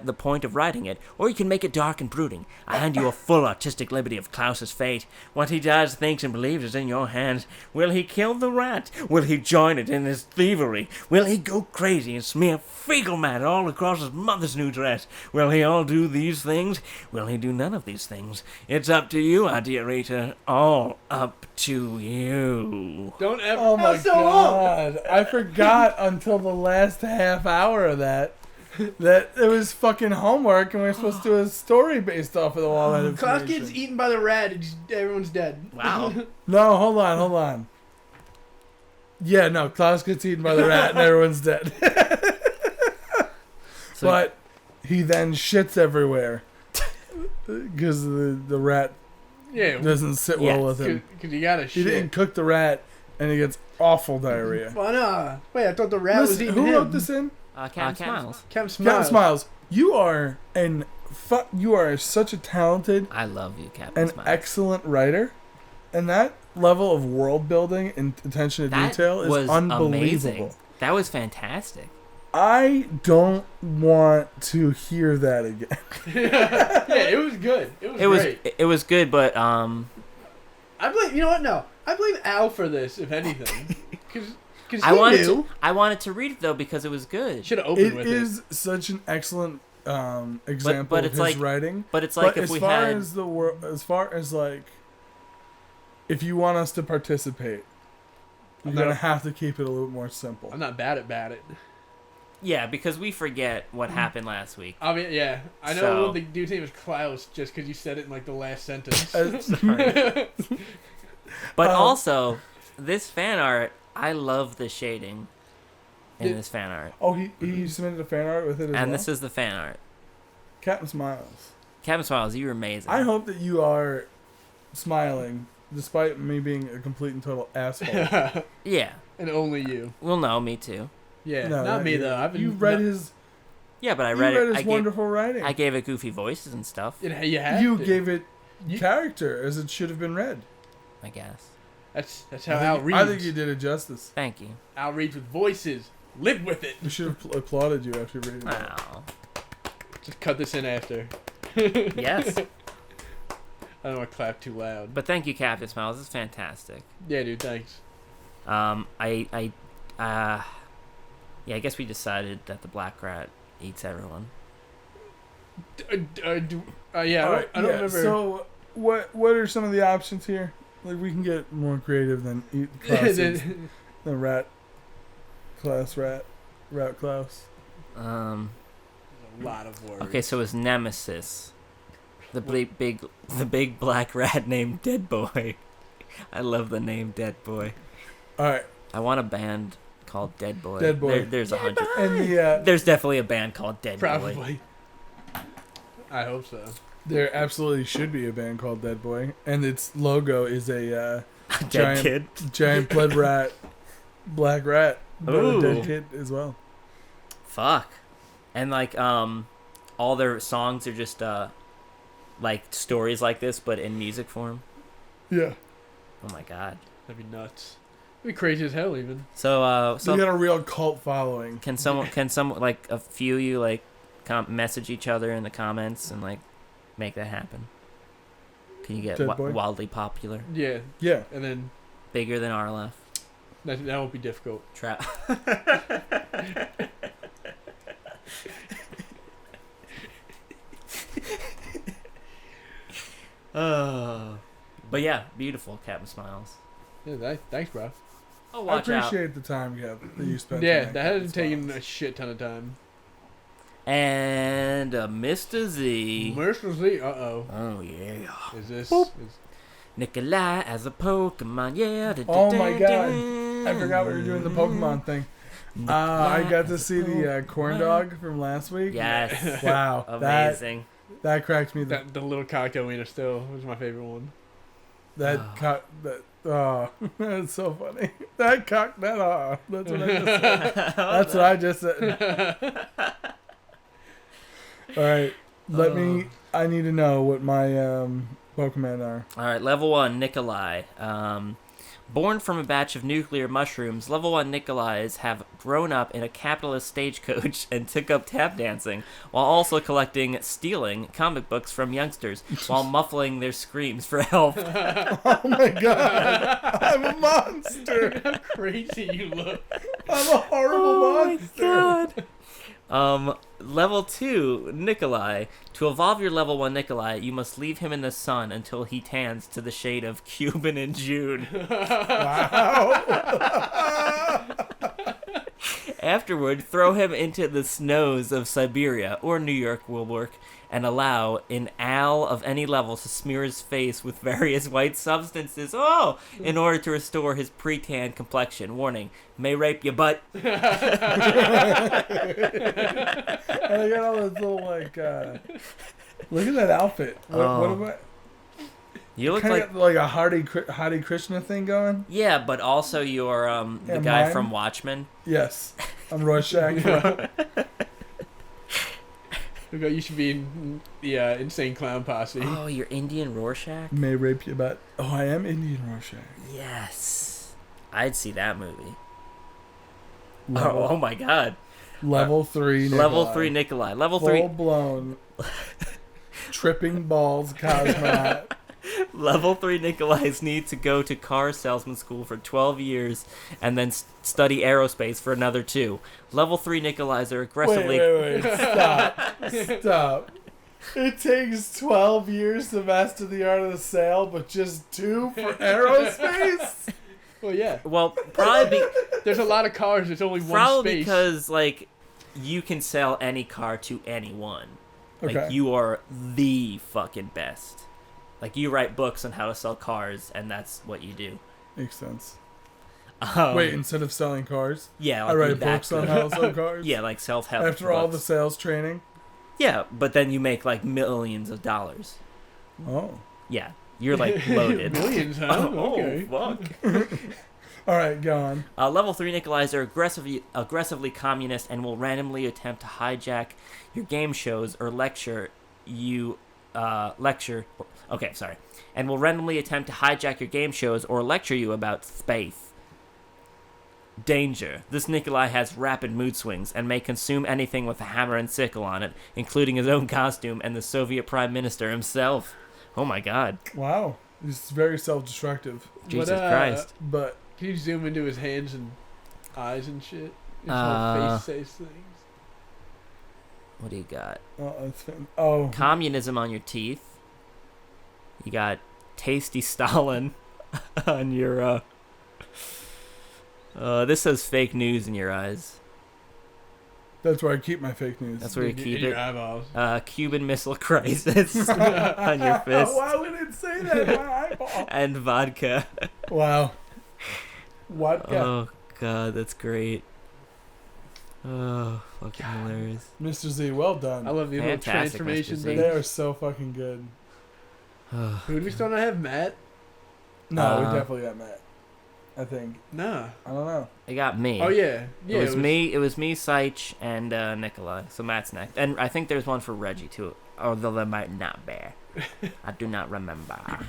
the point of writing it, or you can make it dark and brooding. I hand you a full artistic liberty of Klaus's fate. What he does, thinks, and believes is in your hands. Will he kill the rat? Will he join it in his thievery? Will he go crazy and smear fecal matter all across his mother's new dress? Will he all do these things? Will he do none of these things? It's up to you, our dear reader. All up to you. Don't ever. Oh my so long. god! I forgot until the last half hour of that it was fucking homework, and we were supposed to do a story based off of all that Klaus information. gets eaten by the rat and everyone's dead. Wow. No, hold on. Yeah, no, Klaus gets eaten by the rat and everyone's dead. But he then shits everywhere because the rat doesn't sit well with him. Because you gotta He shit. didn't cook the rat, and he gets awful diarrhea. Why not? Wait, I thought the rat was Listen, eating who him. wrote this in? Captain Smiles. Captain Smiles. Captain Smiles. You are such a talented I love you, Captain and Smiles. excellent writer, and that level of world building and attention to That detail is was unbelievable. amazing. That was fantastic. I don't want to hear that again. Yeah, it was good. It was great. It was good, but I blame. You know what? No, I blame Al for this, if anything, because I wanted to read it though because it was good. Should have opened It with is such an excellent example but of it's his like- writing. But it's like But if we had as far as like, if you want us to participate, you're I'm not- gonna have to keep it a little more simple. I'm not bad at it. yeah, because we forget what happened last week. I mean, yeah, I know So- the dude's name was Klaus just because you said it in like the last sentence. Sorry. But Um, also, this fan art, I love the shading in this fan art. Oh, he submitted a fan art with it as well. And this is the fan art. Captain Smiles. Captain Smiles, you're amazing. I hope that you are smiling despite me being a complete and total asshole. Yeah. And only you. Well, no, me too. Yeah, No, not me you. though. I've been, You read his. Yeah, but I You read read it. his wonderful writing. I gave it goofy voices and stuff, You had You to. gave it You- character as it should have been read. I guess. That's how Al reads. I think you did it justice. Thank you. Al reads with voices. Live with it. We should have applauded you after reading it. Wow. Just cut this in after. Yes. I don't want to clap too loud. But thank you, Captain Smiles. It's fantastic. Yeah, dude. Thanks. Yeah, I guess we decided that the black rat eats everyone. Yeah. All right, I don't remember. So, what are some of the options here? Like, we can get more creative than eat Klaus. The rat. Klaus rat. Rat Klaus. A lot of words. Okay, so his nemesis, the big black rat named Dead Boy. I love the name Dead Boy. All right. I want a band called Dead Boy. Dead Boy. There's 100. And the There's definitely a band called Dead Boy. Probably. I hope so. there absolutely should be a band called Dead Boy, and its logo is a Dead giant Kid. giant blood rat, black rat, but a Ooh. dead kid as well. Fuck. And like all their songs are just like stories like this but in music form. Yeah. Oh my god. That'd be nuts. It'd be crazy as hell, even. So They got a real cult following. can someone like a few of you like message each other in the comments and like make that happen? Can you get Dead Boy? wildly popular? Yeah. Yeah. And then bigger than RLF. That won't be difficult. Trap. But yeah, beautiful Captain Smiles. Yeah, thanks, bro. Oh, I watch out. appreciate the time, Kev, that you spent. Yeah, tonight, that hasn't Captain taken Smiles. a shit ton of time. And Mr. Z. Mercilessly, uh-oh. Oh, yeah. Is this... Boop. Nikolai as a Pokemon, yeah. Oh my god. I forgot we were doing the Pokemon thing. I got to see the corn dog from last week. Yes. Wow. Amazing. That cracked me. the little cocktail wiener still was my favorite one. That's so funny. That's what I just said. That's what I just said. All right. I need to know what my Pokemon are. All right, level 1, Nikolai. Born from a batch of nuclear mushrooms, level 1 Nikolais have grown up in a capitalist stagecoach and took up tap dancing, while also stealing comic books from youngsters, while muffling their screams for help. Oh my god. I'm a monster. How crazy you look. I'm a horrible monster. Level 2, Nikolai. To evolve your level 1 Nikolai, you must leave him in the sun until he tans to the shade of Cuban in June. Wow. Afterward, throw him into the snows of Siberia, or New York will work, and allow an owl of any level to smear his face with various white substances, in order to restore his pre-tan complexion. Warning, may rape your butt. And I got all this little, look at that outfit. What am I... You look Kind like... of like a Hare Krishna thing going? Yeah, but also you're the guy from Watchmen. Yes. I'm Rorschach. Okay, you should be in the Insane Clown Posse. Oh, you're Indian Rorschach? May rape you, but... Oh, I am Indian Rorschach. Yes. I'd see that movie. Level, Oh my god. level 3 Nikolai. Level 3 Nikolai. Level 3... Full-blown tripping balls cosmonaut. Level 3 Nikolais need to go to car salesman school for 12 years and then study aerospace for another 2. Level 3 Nikolais are aggressively... Wait. Stop. It takes 12 years to master the art of the sail, but just 2 for aerospace? Well, yeah. Well, probably There's a lot of cars. There's only one probably space. because, you can sell any car to anyone. Okay. You are the fucking best. You write books on how to sell cars, and that's what you do. Makes sense. Um, Wait, instead of selling cars? Yeah, I write books on how to sell cars? Yeah, self-help After all the books. sales training? Yeah, but then you make, millions of dollars. Oh. Yeah, you're, loaded. Millions, huh? Okay. Fuck. All right, go on. Level 3 Nikolais are aggressively communist and will randomly attempt to hijack your game shows or and will randomly attempt to hijack your game shows or lecture you about space. Danger. This Nikolai has rapid mood swings and may consume anything with a hammer and sickle on it, including his own costume and the Soviet Prime Minister himself. Oh my god. Wow. He's very self-destructive. Jesus But, Christ. But Can you zoom into his hands and eyes and shit? His whole face says things. What do you got? oh, Communism on your teeth. You got Tasty Stalin on your, this says fake news in your eyes. that's where I keep my fake news. That's where you keep In your it. eyeballs. Cuban Missile Crisis on your fist. Why would it say that in my eyeball? And vodka. Wow. What? Oh, God, that's great. Oh, fucking hilarious. Mr. Z, well I done. love the little Fantastic, transformations. Mr. Z. They are so fucking good. Who do we still not have? Matt? No, we Uh, definitely got Matt. I think. Nah. I don't know. It got me. Oh, yeah. Yeah, It was me, Seich, and Nikolai. So Matt's next. And I think there's one for Reggie, too. Although there might not be. I do not remember.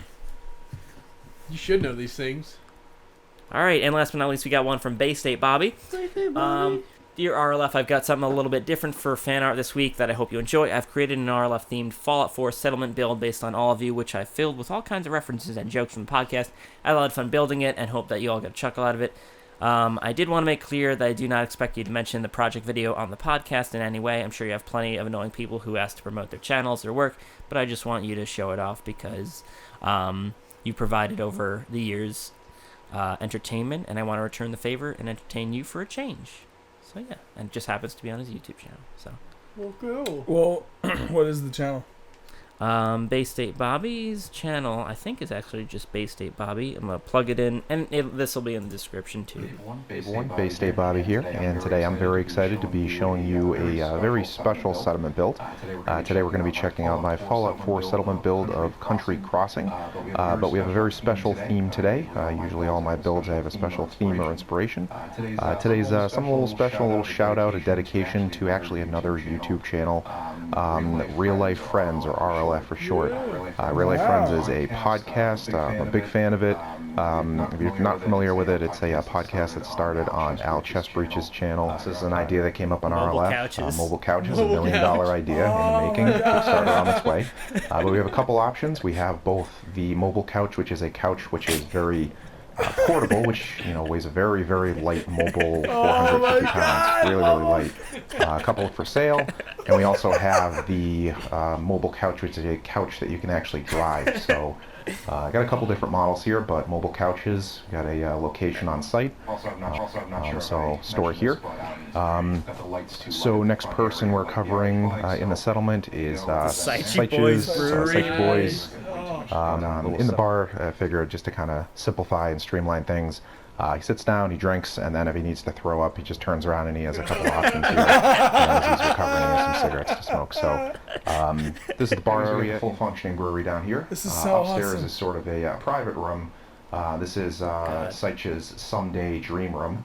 You should know these things. All right, and last but not least, we got one from BayStateBobby. Dear RLF, I've got something a little bit different for fan art this week that I hope you enjoy. I've created an RLF-themed Fallout 4 settlement build based on all of you, which I've filled with all kinds of references and jokes from the podcast. I had a lot of fun building it and hope that you all get a chuckle out of it. I did want to make clear that I do not expect you to mention the project video on the podcast in any way. I'm sure you have plenty of annoying people who ask to promote their channels or work, but I just want you to show it off because you provided over the years entertainment, and I want to return the favor and entertain you for a change. So yeah, and it just happens to be on his YouTube channel. So. Well, cool. Well, what is the channel? BayStateBobby's channel, I think, is actually just BayStateBobby. I'm gonna plug it in, and this will be in the description too. Everyone, BayStateBobby here, and today I'm very excited to be showing you a very special settlement build. Today we're going to be checking out my Fallout 4 settlement build of Country Crossing, but we have a very special theme today. Usually all my builds I have a special theme or inspiration. Today's something a little special, a little shout out, a dedication to actually another YouTube channel, Real Life Friends, or RLF for short. Real Life Friends is a podcast. I'm a big fan of it. If you're not familiar with it, it's a podcast that started on Al Chessbreach's channel. This is an idea that came up on RLF. Mobile couches, $1 million idea in the making. Kickstarter on its way. But we have a couple options. We have both the mobile couch, which is a couch which is very portable, which weighs a very, very light mobile 450 pounds, really, really light. A couple for sale, and we also have the mobile couch, which is a couch that you can actually drive. So I got a couple different models here, but mobile couches, got a location on site, so store here. So next person we're covering in the settlement is Seiches Boys. In the bar, I figured just to kind of simplify and streamline things, he sits down, he drinks, and then if he needs to throw up, he just turns around and he has a couple options here as he's recovering. He has some cigarettes to smoke. So this is the bar area, full functioning brewery down here. This is so upstairs awesome. is sort of a private room. This is Seich's someday dream room.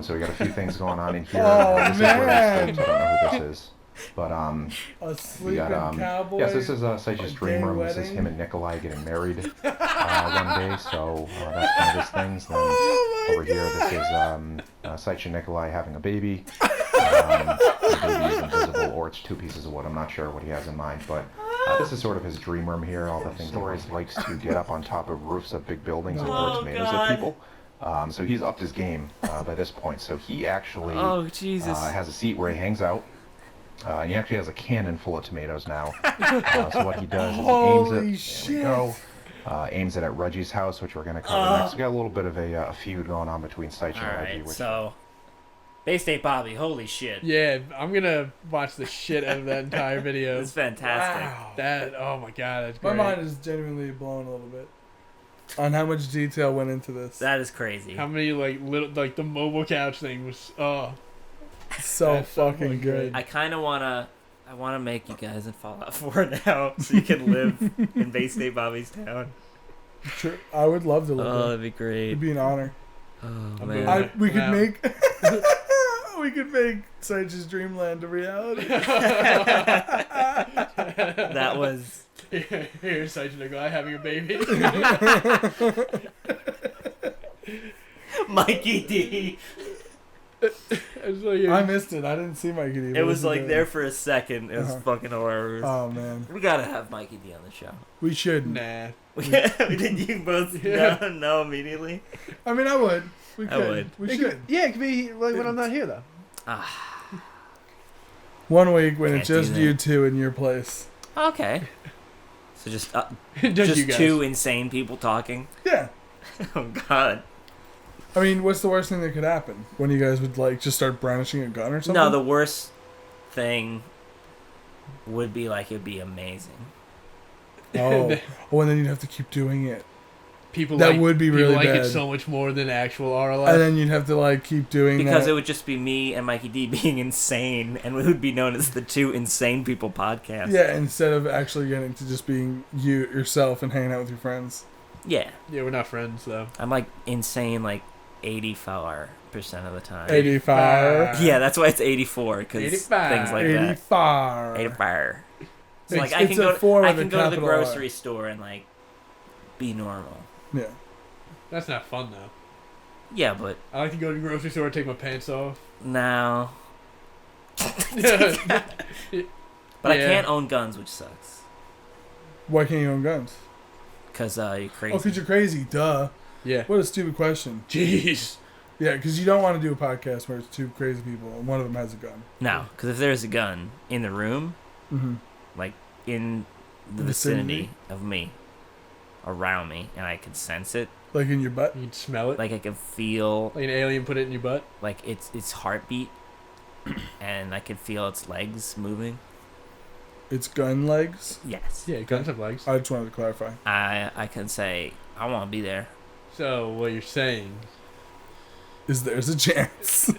So we got a few things going on in here. This is where he sleeps. I don't know who this is. But A sleeping cowboy. yes, this is Seich's dream room. This is him and Nikolai getting married one day, so that's one of his things. Then over here, this is Seich and Nikolai having a baby. The baby is invisible, or it's two pieces of wood. I'm not sure what he has in mind, but this is sort of his dream room here. All the things he always likes to get up on top of roofs of big buildings and throw tomatoes at people. So he's upped his game by this point. So he actually has a seat where he hangs out. And he actually has a cannon full of tomatoes now. So what he does is he aims it at Reggie's house, which we're going to cover next. We got a little bit of a feud going on between Seich and Reggie. Alright, so BayStateBobby, holy shit. Yeah, I'm gonna watch the shit out of that entire video. It's fantastic. Wow. Oh my god, that's My great. mind is genuinely blown a little bit on how much detail went into this. That is crazy. How many the mobile couch thing was So that's so fucking good. I kind of wanna make you guys in Fallout 4 now, so you can live in BayStateBobby's town. Sure, I would love to live there. That'd be great. It'd be an honor. Oh I'm man. We could Wow. make we could make Seich's dreamland a reality. That was Here's Seich and Nikolai having a baby. Mikey D. It's like, I missed it. I didn't see Mikey D. It was like there for a second. It was fucking hilarious. Oh man, We gotta have Mikey D on the show. we should. nah. Did you both know immediately? I mean, I would. We could. would. We It should. could, yeah, it could be like when I'm not here though. One week when it's Can't do just that. you two in your place. Okay. So just Just you guys. two insane people talking. Yeah. Oh God. I mean, what's the worst thing that could happen? When you guys would like just start brandishing a gun or something? No, the worst thing would be it'd be amazing. Oh, and then you'd have to keep doing it, People That like, would be people really like bad. it so much more than actual RLF. and then you'd have to keep doing Because that. it would just be me and Mikey D being insane, and we would be known as the two insane people podcast. Yeah, instead of actually getting to just being you yourself and hanging out with your friends. Yeah. Yeah, we're not friends though. I'm insane 84% of the time. 85. Yeah, that's why it's 84, because 85. things like that. 85. 84. So It's- I it's can a go. four I with a can go to the capital R. grocery store and be normal. Yeah. That's not fun though. Yeah, but I like to go to the grocery store and take my pants off. no. Yeah. But I can't own guns, which sucks. Why can't you own guns? Because you're crazy. Oh, because you're crazy. Duh. Yeah. What a stupid question. Jeez. Yeah, because you don't want to do a podcast where it's two crazy people and one of them has a gun. No, because if there's a gun in the room, Mm-hmm. like in the vicinity of me, around me, and I can sense it, Like in your butt? You can smell it. like I can feel Like an alien put it in your butt. like its heartbeat, and I can feel its legs moving. It's gun legs? Yes. Yeah, guns have legs. I just wanted to clarify. I can say I want to be there. So what you're saying? Is there's a chance?